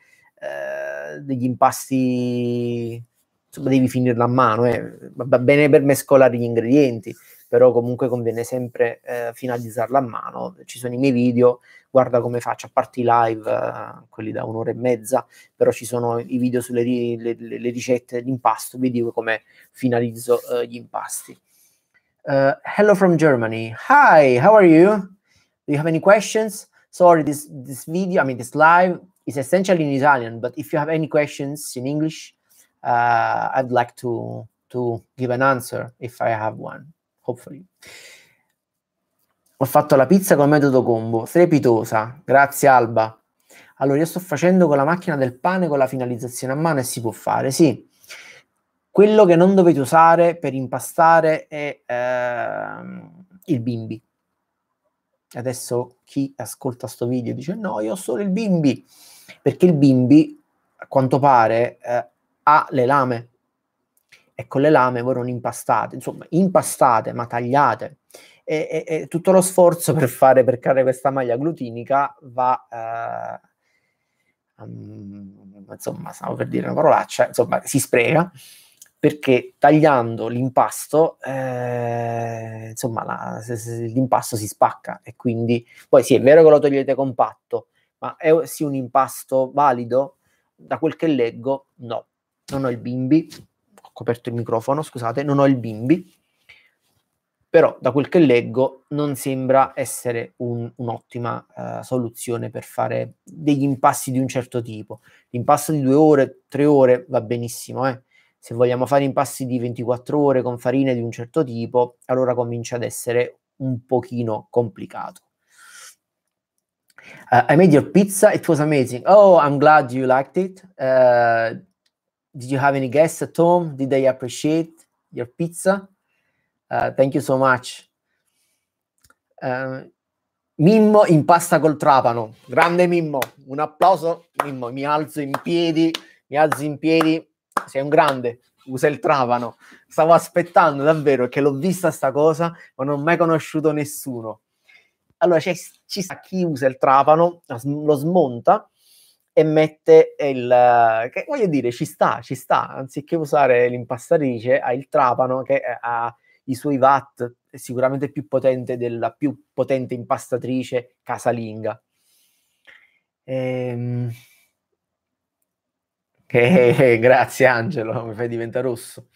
degli impasti, insomma, devi finirla a mano, va bene per mescolare gli ingredienti, però comunque conviene sempre finalizzarla a mano. Ci sono i miei video, guarda come faccio, a parte i live, quelli da 1 ora e mezza, però ci sono i video sulle le ricette dell'impasto, vi dico come finalizzo gli impasti. Hello from Germany. Hi, how are you? Do you have any questions? Sorry, this video, I mean this live is essentially in Italian, but if you have any questions in English, I'd like to give an answer if I have one, hopefully. Ho fatto la pizza con metodo combo, strepitosa, grazie Alba. Allora, io sto facendo con la macchina del pane con la finalizzazione a mano e si può fare, sì. Quello che non dovete usare per impastare è il bimbi. Adesso chi ascolta sto video dice no, io ho solo il bimbi, perché il bimbi a quanto pare ha le lame, e con le lame voi non impastate, insomma impastate ma tagliate, e tutto lo sforzo per creare questa maglia glutinica va insomma, stavo per dire una parolaccia, insomma si spreca, perché tagliando l'impasto insomma l'impasto si spacca, e quindi poi sì, è vero che lo togliete compatto, ma è sì un impasto valido? Da quel che leggo no, non ho il bimbi, ho coperto il microfono, scusate, non ho il bimbi, però da quel che leggo non sembra essere un'ottima soluzione per fare degli impasti di un certo tipo. L'impasto di 2 ore, 3 ore va benissimo, se vogliamo fare impasti di 24 ore con farine di un certo tipo, allora comincia ad essere un pochino complicato. I made your pizza, it was amazing. Oh, I'm glad you liked it. Did you have any guests at home? Did they appreciate your pizza? Thank you so much. Mimmo impasta col trapano, grande Mimmo, un applauso Mimmo, mi alzo in piedi sei un grande, usa il trapano. Stavo aspettando davvero, che l'ho vista sta cosa, ma non ho mai conosciuto nessuno. Allora ci sta chi usa il trapano, lo smonta e mette che voglio dire, ci sta, anziché usare l'impastatrice, ha il trapano che ha i suoi watt, è sicuramente più potente della più potente impastatrice casalinga. Grazie Angelo, mi fai diventare rosso.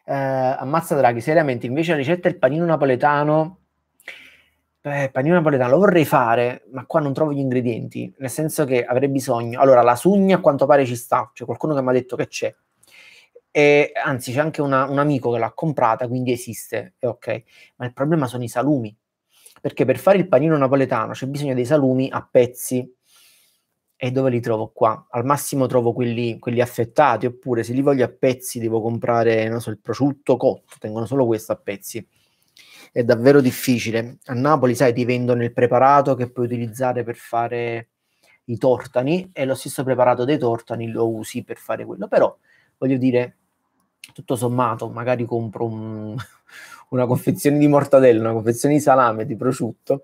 Ammazza Draghi, seriamente, invece la ricetta del panino napoletano, panino napoletano lo vorrei fare, ma qua non trovo gli ingredienti, nel senso che avrei bisogno. Allora, la sugna a quanto pare ci sta, c'è qualcuno che mi ha detto che c'è. E anzi, c'è anche un amico che l'ha comprata, quindi esiste, è ok. Ma il problema sono i salumi, perché per fare il panino napoletano c'è bisogno dei salumi a pezzi. E dove li trovo qua? Al massimo trovo quelli affettati, oppure se li voglio a pezzi devo comprare, non so, il prosciutto cotto, tengono solo questo a pezzi. È davvero difficile. A Napoli, sai, ti vendono il preparato che puoi utilizzare per fare i tortani, e lo stesso preparato dei tortani lo usi per fare quello. Però, voglio dire, tutto sommato, magari compro una confezione di mortadella, una confezione di salame, di prosciutto,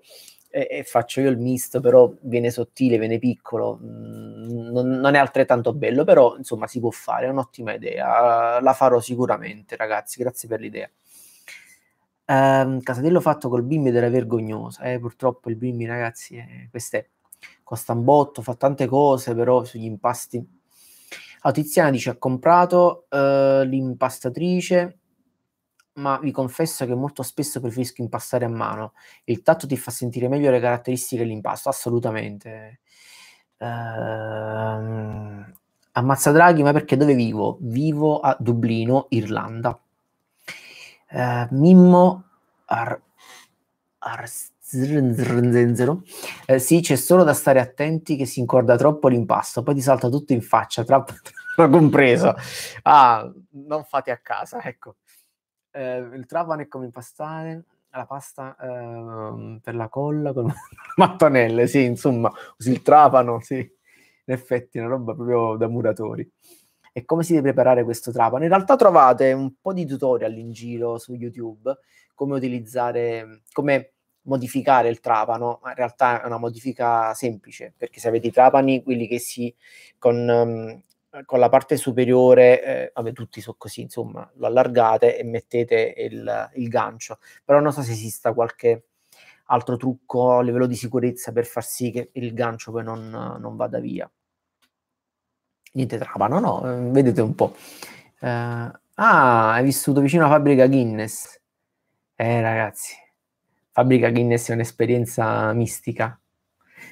e faccio io il misto, però viene sottile, viene piccolo, non è altrettanto bello, però insomma si può fare, è un'ottima idea, la farò sicuramente, ragazzi, grazie per l'idea. Casatello fatto col bimbi era vergognoso, purtroppo il bimbi, ragazzi, costa un botto, fa tante cose, però sugli impasti. Tiziana dice: ha comprato l'impastatrice, ma vi confesso che molto spesso preferisco impastare a mano. Il tatto ti fa sentire meglio le caratteristiche dell'impasto, assolutamente. Ammazza Draghi, ma perché dove vivo? Vivo a Dublino, Irlanda. Mimmo sì, c'è solo da stare attenti che si incorda troppo l'impasto, poi ti salta tutto in faccia, tra compreso. Non fate a casa, ecco. Il trapano è come impastare la pasta per la colla con mattonelle, sì, insomma, usi il trapano, sì, in effetti è una roba proprio da muratori. E come si deve preparare questo trapano? In realtà trovate un po' di tutorial in giro su YouTube, come utilizzare, come modificare il trapano, ma in realtà è una modifica semplice, perché se avete i trapani, quelli che con la parte superiore, vabbè, tutti sono così, insomma, lo allargate e mettete il gancio, però non so se esista qualche altro trucco a livello di sicurezza per far sì che il gancio poi non vada via. Niente trapano, no? Vedete un po'. Hai vissuto vicino alla fabbrica Guinness? Ragazzi, fabbrica Guinness è un'esperienza mistica.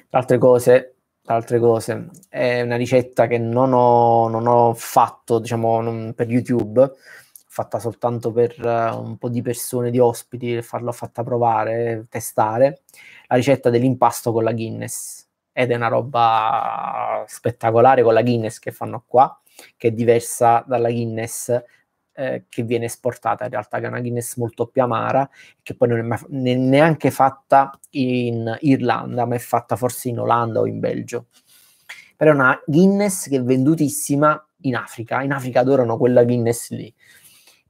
Tra altre cose, è una ricetta che non ho fatto, diciamo, per YouTube, fatta soltanto per un po' di persone, di ospiti, l'ho fatta provare, testare, la ricetta dell'impasto con la Guinness. Ed è una roba spettacolare con la Guinness che fanno qua, che è diversa dalla Guinness che viene esportata in realtà, che è una Guinness molto più amara, che poi non è neanche fatta in Irlanda, ma è fatta forse in Olanda o in Belgio. Però è una Guinness che è vendutissima in Africa adorano quella Guinness lì,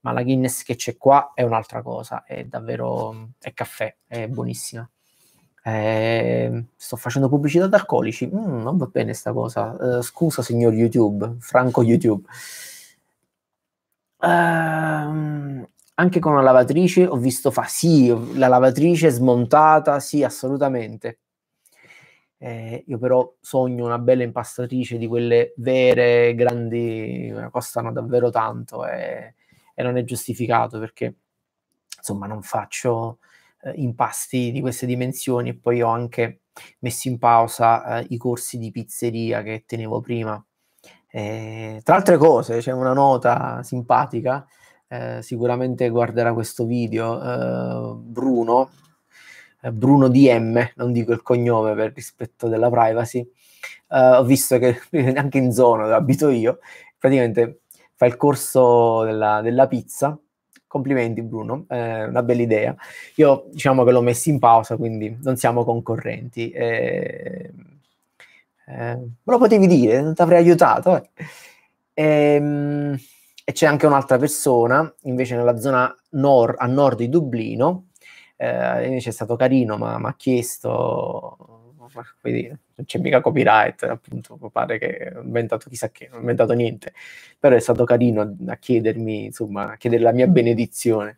ma la Guinness che c'è qua è un'altra cosa, è davvero, è caffè, è buonissima. Sto facendo pubblicità ad alcolici, non va bene sta cosa, scusa signor YouTube, Franco YouTube. Anche con una lavatrice ho visto sì, la lavatrice smontata, sì, assolutamente. Io però sogno una bella impastatrice di quelle vere, grandi, costano davvero tanto e non è giustificato, perché insomma non faccio impasti di queste dimensioni, e poi ho anche messo in pausa i corsi di pizzeria che tenevo prima. Tra altre cose, c'è una nota simpatica, sicuramente guarderà questo video, Bruno DM, non dico il cognome per rispetto della privacy, ho visto che anche in zona dove abito io, praticamente fa il corso della pizza. Complimenti Bruno, una bella idea. Io diciamo che l'ho messo in pausa, quindi non siamo concorrenti. Me lo potevi dire, non ti avrei aiutato. E c'è anche un'altra persona, invece nella zona a nord di Dublino, invece è stato carino, ma mi ha chiesto, quindi non c'è mica copyright, appunto, pare che ho inventato chissà che, non ho inventato niente, però è stato carino a chiedermi, insomma, a chiedere la mia benedizione.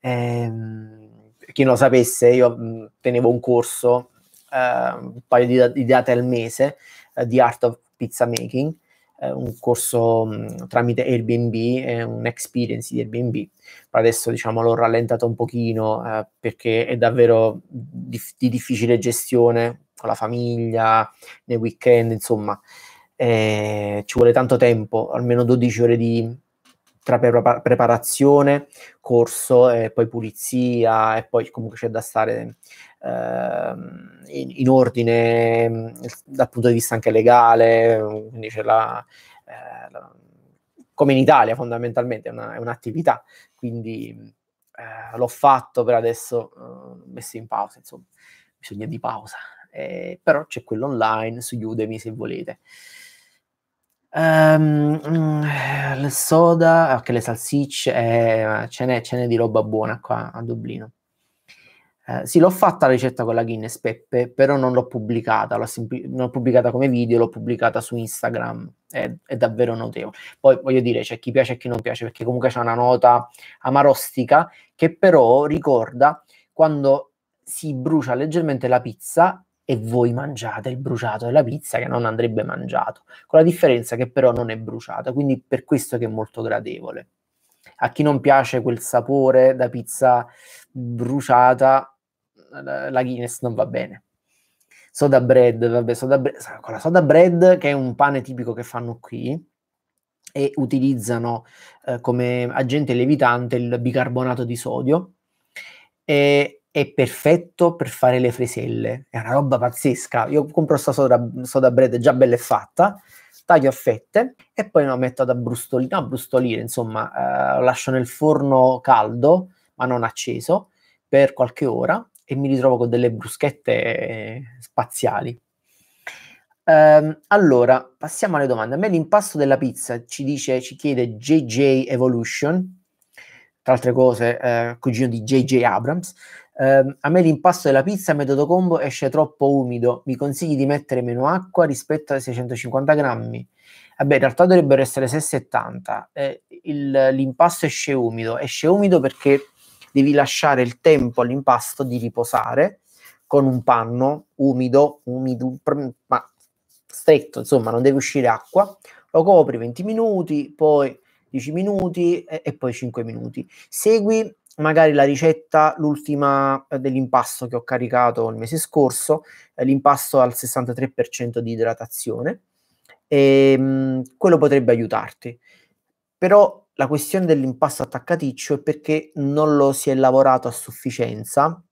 Chi non lo sapesse, io tenevo un corso, un paio di date al mese, di Art of Pizza Making, un corso tramite Airbnb, un experience di Airbnb. Adesso diciamo l'ho rallentato un pochino perché è davvero di difficile gestione con la famiglia, nei weekend, insomma, ci vuole tanto tempo, almeno 12 ore tra preparazione, corso e poi pulizia, e poi comunque c'è da stare in ordine dal punto di vista anche legale, quindi c'è come in Italia fondamentalmente è un'attività, quindi l'ho fatto, per adesso messo in pausa, insomma, bisogna di pausa, però c'è quello online su Udemy se volete. Il soda, anche le salsicce, ce n'è di roba buona qua a Dublino. Sì, l'ho fatta la ricetta con la Guinness Peppe, però non l'ho pubblicata, non l'ho pubblicata come video, l'ho pubblicata su Instagram, è davvero notevole. Poi voglio dire, c'è chi piace e chi non piace, perché comunque c'è una nota amarostica che però ricorda quando si brucia leggermente la pizza e voi mangiate il bruciato della pizza che non andrebbe mangiato, con la differenza che però non è bruciata, quindi per questo che è molto gradevole. A chi non piace quel sapore da pizza bruciata, la Guinness non va bene. Soda bread, vabbè, con la soda bread, che è un pane tipico che fanno qui, e utilizzano come agente lievitante il bicarbonato di sodio, e è perfetto per fare le freselle, è una roba pazzesca. Io compro questa soda bread già bella e fatta, taglio a fette e poi la metto ad abbrustolire, insomma, lascio nel forno caldo, ma non acceso, per qualche ora e mi ritrovo con delle bruschette spaziali. Allora, passiamo alle domande. A me l'impasto della pizza ci chiede JJ Evolution, tra altre cose, cugino di JJ Abrams. A me l'impasto della pizza metodo combo esce troppo umido. Mi consigli di mettere meno acqua rispetto ai 650 grammi? Vabbè, in realtà dovrebbero essere 670. L'impasto esce umido perché devi lasciare il tempo all'impasto di riposare con un panno umido, ma stretto, insomma, non deve uscire acqua. Lo copri 20 minuti, poi 10 minuti e poi 5 minuti. Segui magari la ricetta, l'ultima dell'impasto che ho caricato il mese scorso, l'impasto al 63% di idratazione, e quello potrebbe aiutarti. Però la questione dell'impasto attaccaticcio è perché non lo si è lavorato a sufficienza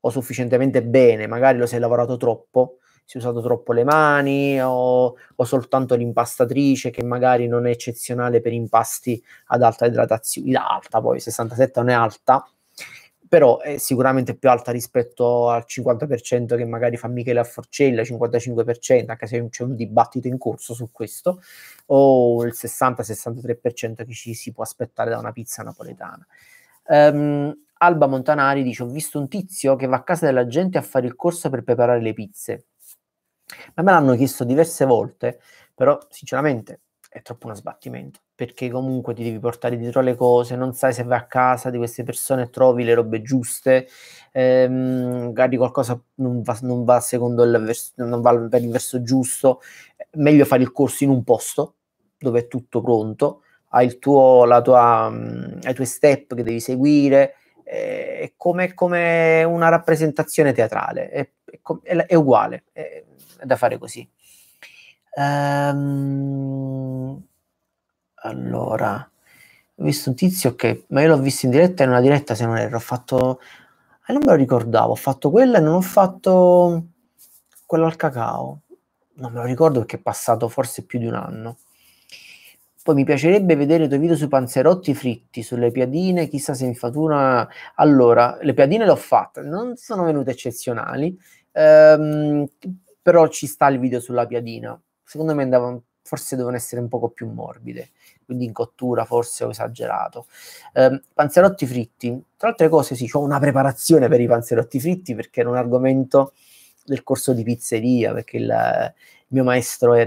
o sufficientemente bene, magari lo si è lavorato troppo, si è usato troppo le mani o soltanto l'impastatrice, che magari non è eccezionale per impasti ad alta idratazione, alta poi 67 non è alta, però è sicuramente più alta rispetto al 50% che magari fa Michele a Forcella, 55%, anche se c'è un dibattito in corso su questo, o il 60-63% che ci si può aspettare da una pizza napoletana. Alba Montanari dice: ho visto un tizio che va a casa della gente a fare il corso per preparare le pizze. Ma me l'hanno chiesto diverse volte, però sinceramente è troppo uno sbattimento, perché comunque ti devi portare dietro le cose, non sai se vai a casa di queste persone e trovi le robe giuste, magari qualcosa non va secondo non va per il verso giusto. Meglio fare il corso in un posto dove è tutto pronto, hai i tuoi step che devi seguire, è come una rappresentazione teatrale, è uguale, è da fare così. Allora, ho visto un tizio che, ma io l'ho visto in diretta, in una diretta se non erro, ho fatto, non me lo ricordavo, ho fatto quella e non ho fatto quello al cacao, non me lo ricordo perché è passato forse più di un anno. Poi mi piacerebbe vedere i tuoi video sui panzerotti fritti, sulle piadine, chissà se mi fatura. Allora, le piadine le ho fatte, non sono venute eccezionali, però ci sta il video sulla piadina. Secondo me andava forse devono essere un poco più morbide, quindi in cottura forse ho esagerato. Panzerotti fritti, tra altre cose sì, ho una preparazione per i panzerotti fritti perché era un argomento del corso di pizzeria, perché il mio maestro è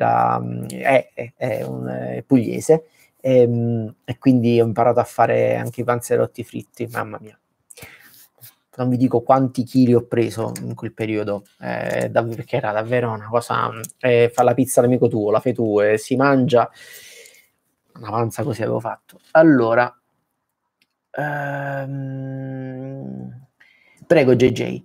un pugliese, e quindi ho imparato a fare anche i panzerotti fritti, mamma mia. Non vi dico quanti chili ho preso in quel periodo, perché era davvero una cosa, fa la pizza l'amico tuo, la fai tu e si mangia, una panza così avevo fatto. Allora, prego JJ,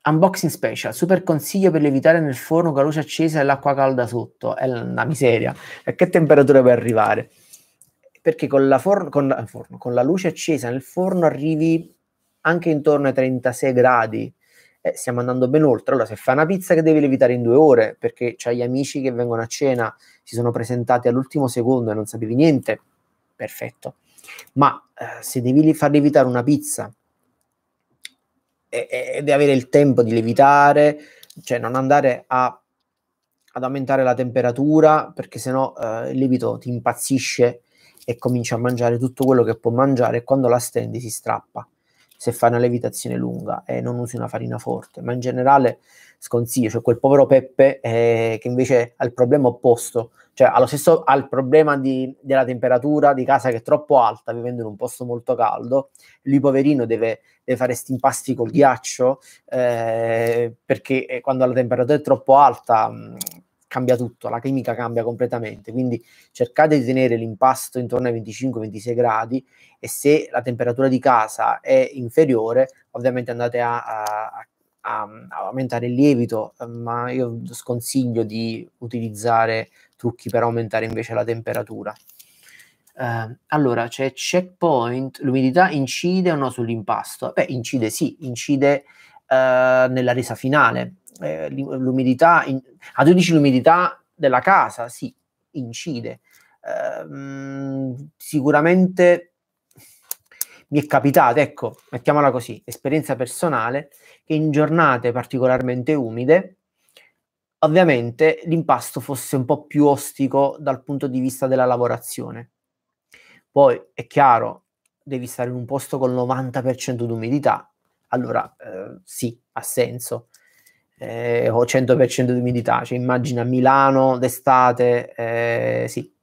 unboxing special, super consiglio per levitare nel forno con la luce accesa e l'acqua calda sotto, è una miseria, a che temperatura puoi arrivare? Perché con la luce accesa nel forno arrivi anche intorno ai 36 gradi, stiamo andando ben oltre. Allora, se fai una pizza che devi lievitare in 2 ore, perché c'hai gli amici che vengono a cena, si sono presentati all'ultimo secondo e non sapevi niente, perfetto. Ma se devi far lievitare una pizza e devi avere il tempo di lievitare, cioè non andare ad aumentare la temperatura, perché sennò il lievito ti impazzisce e comincia a mangiare tutto quello che può mangiare, e quando la stendi si strappa se fai una lievitazione lunga e non usi una farina forte. Ma in generale sconsiglio, cioè quel povero Peppe che invece ha il problema opposto, cioè ha il problema della temperatura di casa che è troppo alta, vivendo in un posto molto caldo. Lui poverino deve fare sti impasti col ghiaccio, perché quando la temperatura è troppo alta cambia tutto, la chimica cambia completamente, quindi cercate di tenere l'impasto intorno ai 25-26 gradi, e se la temperatura di casa è inferiore, ovviamente andate a aumentare il lievito, ma io sconsiglio di utilizzare trucchi per aumentare invece la temperatura. Allora, c'è Checkpoint, l'umidità incide o no sull'impasto? Beh, incide sì, incide nella resa finale. L'umidità, tu dici l'umidità della casa, sì, incide. Sicuramente mi è capitato, ecco, mettiamola così, esperienza personale, che in giornate particolarmente umide, ovviamente l'impasto fosse un po' più ostico dal punto di vista della lavorazione. Poi è chiaro, devi stare in un posto col 90% d'umidità, allora sì, ha senso. O 100% di umidità, cioè immagina Milano d'estate, sì,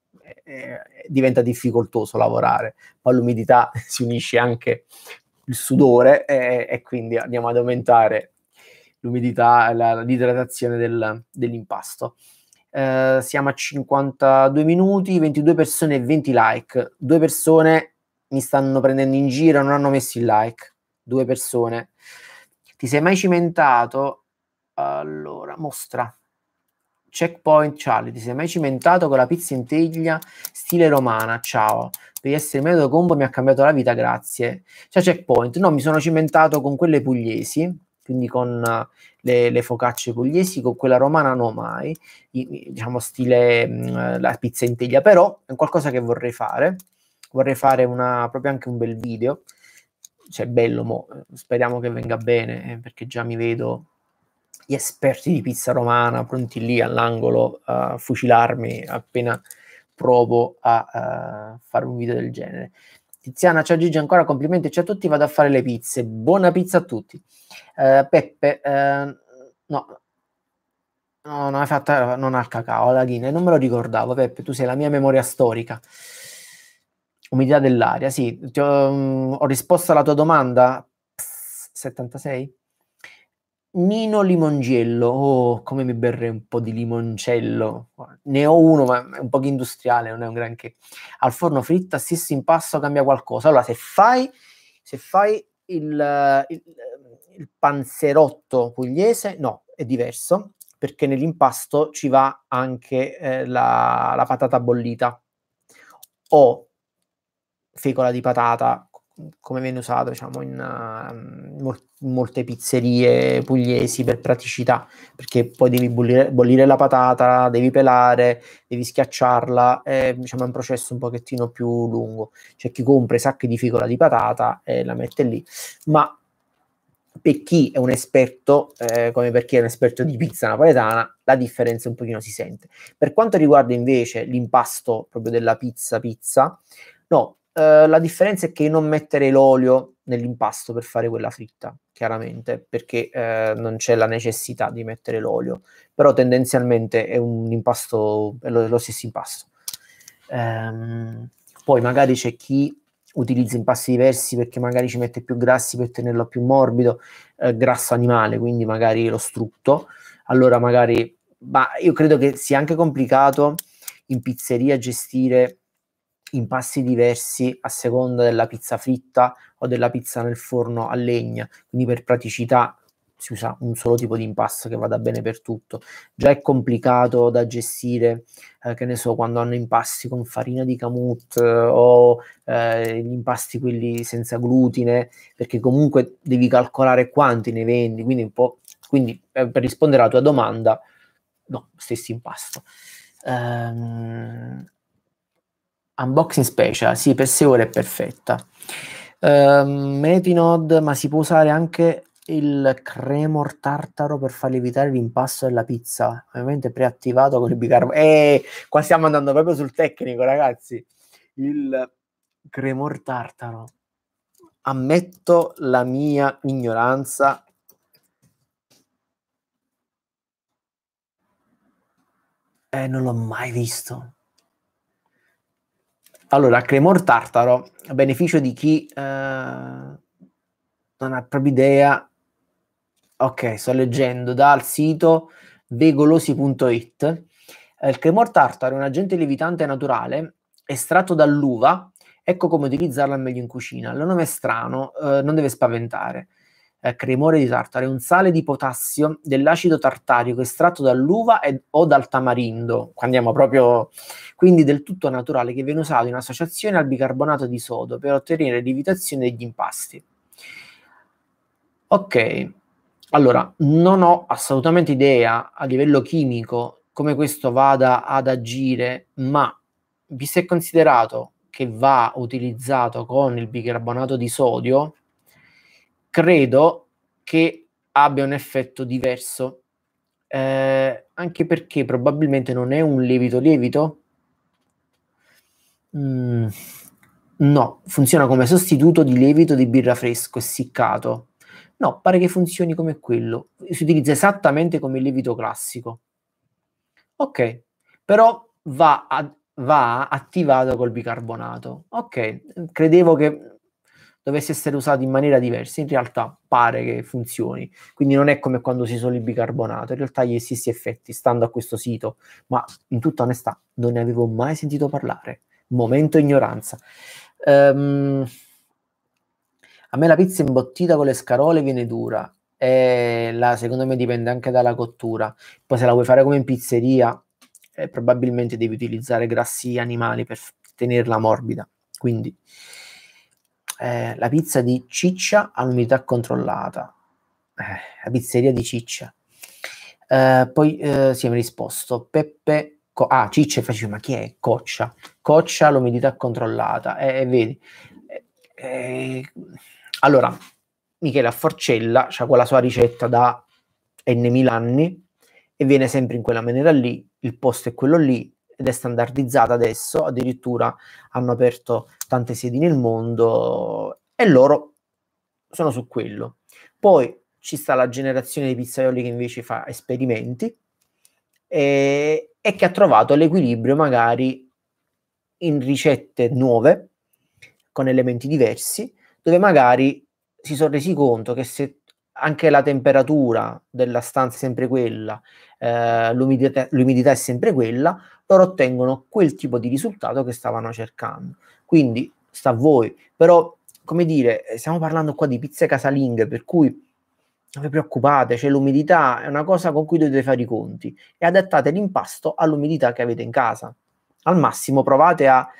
diventa difficoltoso lavorare, poi l'umidità si unisce anche il sudore, e quindi andiamo ad aumentare l'umidità e l'idratazione dell'impasto. Siamo a 52 minuti, 22 persone e 20 like. 2 persone mi stanno prendendo in giro, non hanno messo il like. 2 persone. Ti sei mai cimentato? Allora, mostra. Checkpoint Charlie, ti sei mai cimentato con la pizza in teglia stile romana? Ciao, per essere il metodo combo mi ha cambiato la vita, grazie. Ciao Checkpoint, no, mi sono cimentato con quelle pugliesi, quindi con le focacce pugliesi, con quella romana no mai, diciamo stile la pizza in teglia, però è qualcosa che vorrei fare proprio anche un bel video, cioè bello, speriamo che venga bene, perché già mi vedo gli esperti di pizza romana pronti lì all'angolo a fucilarmi appena provo a fare un video del genere. Tiziana, ciao Gigi, ancora complimenti, ciao a tutti, vado a fare le pizze, buona pizza a tutti. Peppe, no, hai fatta, non al cacao, alla ghina, non me lo ricordavo, Peppe, tu sei la mia memoria storica. Umidità dell'aria, sì, ho risposto alla tua domanda. 76? Nino Limongello, oh, come mi berrei un po' di limoncello. Ne ho uno, ma è un po' industriale, non è un granché. Al forno fritto, stesso impasto cambia qualcosa. Allora, se fai il panzerotto pugliese, no, è diverso, perché nell'impasto ci va anche la patata bollita o fecola di patata, come viene usato, diciamo, in molte pizzerie pugliesi per praticità, perché poi devi bollire la patata, devi pelare, devi schiacciarla, diciamo è un processo un pochettino più lungo. C'è chi compra i sacchi di fecola di patata e la mette lì, ma per chi è un esperto, come per chi è un esperto di pizza napoletana, la differenza un pochino si sente. Per quanto riguarda invece l'impasto proprio della pizza, no, la differenza è che non mettere l'olio nell'impasto per fare quella fritta, chiaramente, perché non c'è la necessità di mettere l'olio, però tendenzialmente è un impasto, è lo stesso impasto. Poi magari c'è chi utilizza impasti diversi perché magari ci mette più grassi per tenerlo più morbido, grasso animale, quindi magari lo strutto. Allora magari, ma io credo che sia anche complicato in pizzeria gestire impasti diversi a seconda della pizza fritta o della pizza nel forno a legna, quindi per praticità si usa un solo tipo di impasto che vada bene per tutto. Già è complicato da gestire, che ne so, quando hanno impasti con farina di kamut o gli impasti quelli senza glutine, perché comunque devi calcolare quanti ne vendi, quindi un po', quindi per rispondere alla tua domanda, no, stesso impasto. Unboxing special, sì, per 6 ore è perfetta. Metinod, ma si può usare anche il cremor tartaro per far lievitare l'impasto della pizza, ovviamente preattivato con il bicarbonato. Qua stiamo andando proprio sul tecnico, ragazzi. Il cremor tartaro. Ammetto la mia ignoranza. Non l'ho mai visto. Allora, cremor tartaro, a beneficio di chi non ha proprio idea. Ok, sto leggendo dal sito vegolosi.it. Il cremor tartaro è un agente lievitante naturale estratto dall'uva. Ecco come utilizzarlo al meglio in cucina. Il nome è strano, non deve spaventare. Cremore di tartaro è un sale di potassio dell'acido tartarico estratto dall'uva o dal tamarindo. Andiamo proprio, quindi del tutto naturale, che viene usato in associazione al bicarbonato di sodio per ottenere lievitazione degli impasti. Ok, allora non ho assolutamente idea a livello chimico come questo vada ad agire, ma visto e considerato che va utilizzato con il bicarbonato di sodio, credo che abbia un effetto diverso, anche perché probabilmente non è un lievito. No, funziona come sostituto di lievito di birra fresco essiccato. No, pare che funzioni come quello. Si utilizza esattamente come il lievito classico. Ok, però va attivato col bicarbonato. Ok, credevo che dovesse essere usato in maniera diversa. In realtà pare che funzioni. Quindi non è come quando si usa il bicarbonato. In realtà gli stessi effetti, stando a questo sito. Ma in tutta onestà non ne avevo mai sentito parlare. Momento ignoranza. A me la pizza imbottita con le scarole viene dura. Secondo me dipende anche dalla cottura. Poi se la vuoi fare come in pizzeria, probabilmente devi utilizzare grassi animali per tenerla morbida. Quindi la pizza di ciccia all'umidità controllata. La pizzeria di ciccia. Poi si è risposto Peppe. Ciccia faccio, ma chi è? Coccia all'umidità controllata. Vedi. Allora, Michele a Forcella c'ha quella sua ricetta da N.000 anni e viene sempre in quella maniera lì, il posto è quello lì ed è standardizzata adesso, addirittura hanno aperto tante sedi nel mondo e loro sono su quello. Poi ci sta la generazione di pizzaioli che invece fa esperimenti e che ha trovato l'equilibrio magari in ricette nuove con elementi diversi, dove magari si sono resi conto che se anche la temperatura della stanza è sempre quella, l'umidità è sempre quella, loro ottengono quel tipo di risultato che stavano cercando. Quindi sta a voi, però come dire, stiamo parlando qua di pizze casalinghe, per cui non vi preoccupate, cioè l'umidità è una cosa con cui dovete fare i conti e adattate l'impasto all'umidità che avete in casa. Al massimo provate a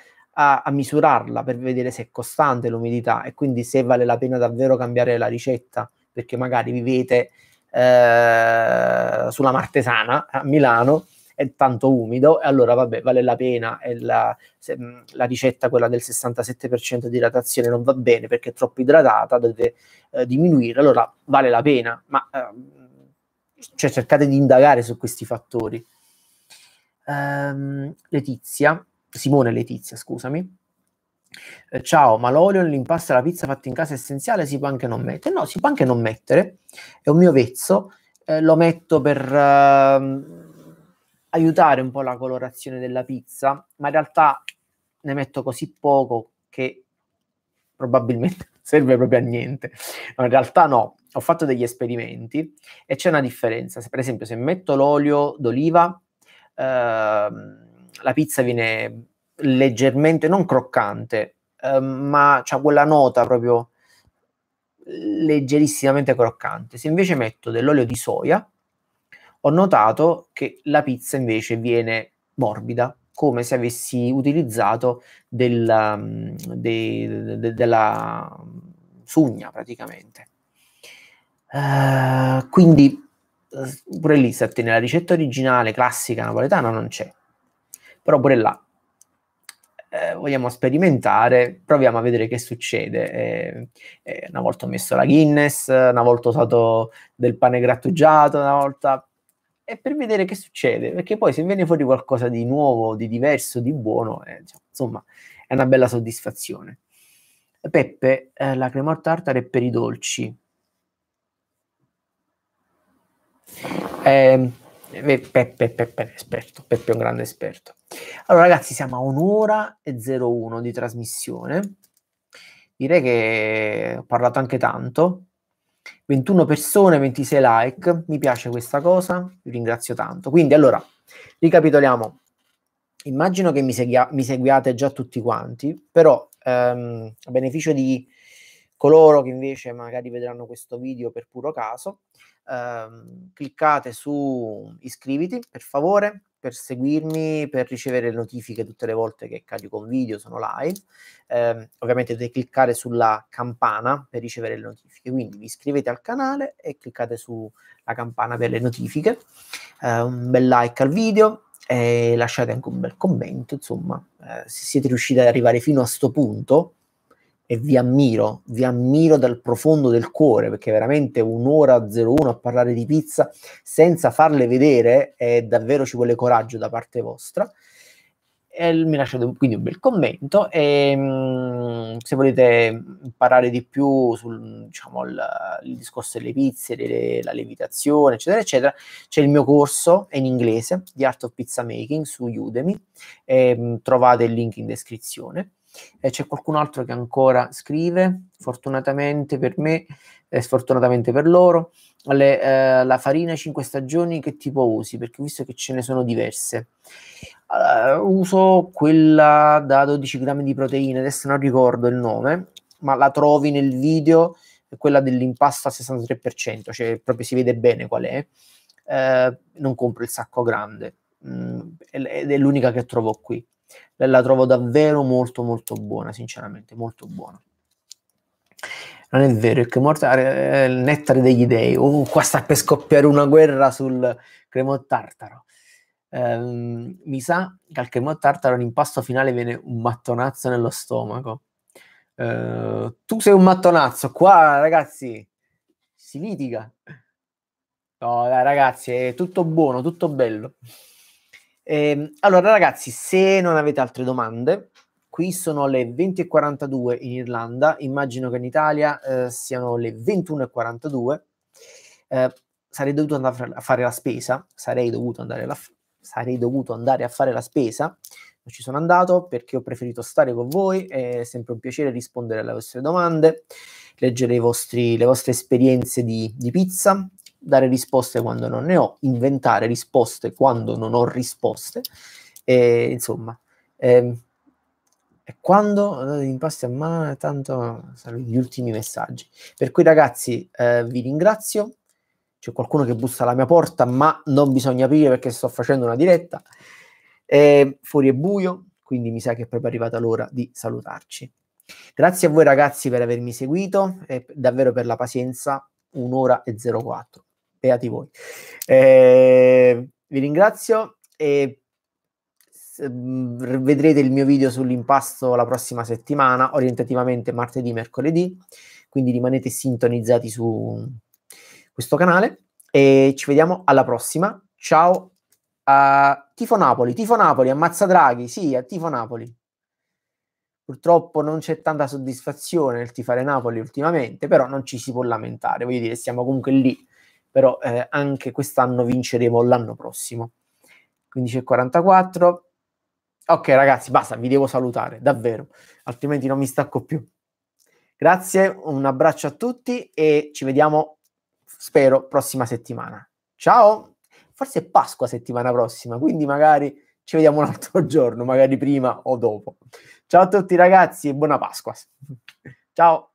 misurarla per vedere se è costante l'umidità e quindi se vale la pena davvero cambiare la ricetta, perché magari vivete sulla Martesana a Milano è tanto umido, e allora vabbè, vale la pena, e la ricetta, quella del 67% di idratazione, non va bene perché è troppo idratata, dovete diminuire, allora vale la pena, ma cioè, cercate di indagare su questi fattori. Simone Letizia, scusami. Ciao, ma l'olio nell'impasto e la pizza fatta in casa è essenziale? Si può anche non mettere? No, si può anche non mettere, è un mio vezzo, lo metto per aiutare un po' la colorazione della pizza, ma in realtà ne metto così poco che probabilmente serve proprio a niente. No, in realtà no, ho fatto degli esperimenti e c'è una differenza. Per esempio, se metto l'olio d'oliva, la pizza viene leggermente, non croccante, ma c'ha quella nota proprio leggerissimamente croccante. Se invece metto dell'olio di soia, ho notato che la pizza invece viene morbida, come se avessi utilizzato della sugna praticamente. Quindi pure lì, se nella ricetta originale classica napoletana non c'è, però pure là vogliamo sperimentare, proviamo a vedere che succede. Una volta ho messo la Guinness, una volta ho usato del pane grattugiato, una volta, e per vedere che succede, perché poi se viene fuori qualcosa di nuovo, di diverso, di buono, insomma, è una bella soddisfazione. Peppe, la crema al tartare è per i dolci. Peppe è esperto, Peppe è un grande esperto. Allora ragazzi, siamo a 1:01 di trasmissione, direi che ho parlato anche tanto, 21 persone, 26 like, mi piace questa cosa, vi ringrazio tanto. Quindi allora, ricapitoliamo, immagino che mi seguiate già tutti quanti, però a beneficio di coloro che invece magari vedranno questo video per puro caso, cliccate su iscriviti per favore, per seguirmi, per ricevere le notifiche tutte le volte che carico un video, sono live. Ovviamente dovete cliccare sulla campana per ricevere le notifiche, quindi vi iscrivete al canale e cliccate sulla campana per le notifiche, un bel like al video e lasciate anche un bel commento, insomma, se siete riusciti ad arrivare fino a sto punto, e vi ammiro dal profondo del cuore, perché veramente 1:01 a parlare di pizza senza farle vedere, davvero ci vuole coraggio da parte vostra. E mi lasciate quindi un bel commento e se volete imparare di più sul, diciamo, il discorso delle pizze, la lievitazione, eccetera, eccetera, c'è il mio corso, è in inglese, The Art of Pizza Making, su Udemy, trovate il link in descrizione. C'è qualcun altro che ancora scrive, fortunatamente per me e sfortunatamente per loro. La farina 5 stagioni che tipo usi? Perché ho visto che ce ne sono diverse. Uso quella da 12 grammi di proteine, adesso non ricordo il nome, ma la trovi nel video, è quella dell'impasto al 63%, cioè proprio si vede bene qual è. Non compro il sacco grande, ed è l'unica che trovo qui. La trovo davvero molto molto buona, sinceramente, molto buona. Non è vero, il cremo tartaro è il nettare degli dei. Qua sta per scoppiare una guerra sul cremo tartaro. Mi sa che al cremo tartaro l'impasto finale viene un mattonazzo nello stomaco. Tu sei un mattonazzo, qua ragazzi si litiga. No, dai, ragazzi, è tutto buono, tutto bello. Allora ragazzi, se non avete altre domande, qui sono le 20:42 in Irlanda, immagino che in Italia siano le 21:42. Sarei dovuto andare a fare la spesa, sarei dovuto andare a fare la spesa, non ci sono andato perché ho preferito stare con voi, è sempre un piacere rispondere alle vostre domande, leggere le vostre esperienze di pizza, dare risposte quando non ne ho, inventare risposte quando non ho risposte, insomma, e quando impasti a mano, tanto saranno gli ultimi messaggi. Per cui ragazzi, vi ringrazio. C'è qualcuno che bussa alla mia porta, ma non bisogna aprire perché sto facendo una diretta. Fuori è buio, quindi mi sa che è proprio arrivata l'ora di salutarci. Grazie a voi ragazzi per avermi seguito e davvero per la pazienza, 1:04. Beati voi. Vi ringrazio e vedrete il mio video sull'impasto la prossima settimana, orientativamente martedì, mercoledì, quindi rimanete sintonizzati su questo canale e ci vediamo alla prossima. Ciao a Tifo Napoli, ammazza Draghi, sì, a Tifo Napoli. Purtroppo non c'è tanta soddisfazione nel tifare Napoli ultimamente, però non ci si può lamentare, voglio dire, siamo comunque lì, però anche quest'anno vinceremo l'anno prossimo. 15:44. Ok ragazzi, basta, vi devo salutare, davvero, altrimenti non mi stacco più. Grazie, un abbraccio a tutti e ci vediamo, spero, prossima settimana. Ciao! Forse è Pasqua settimana prossima, quindi magari ci vediamo un altro giorno, magari prima o dopo. Ciao a tutti ragazzi e buona Pasqua. Ciao!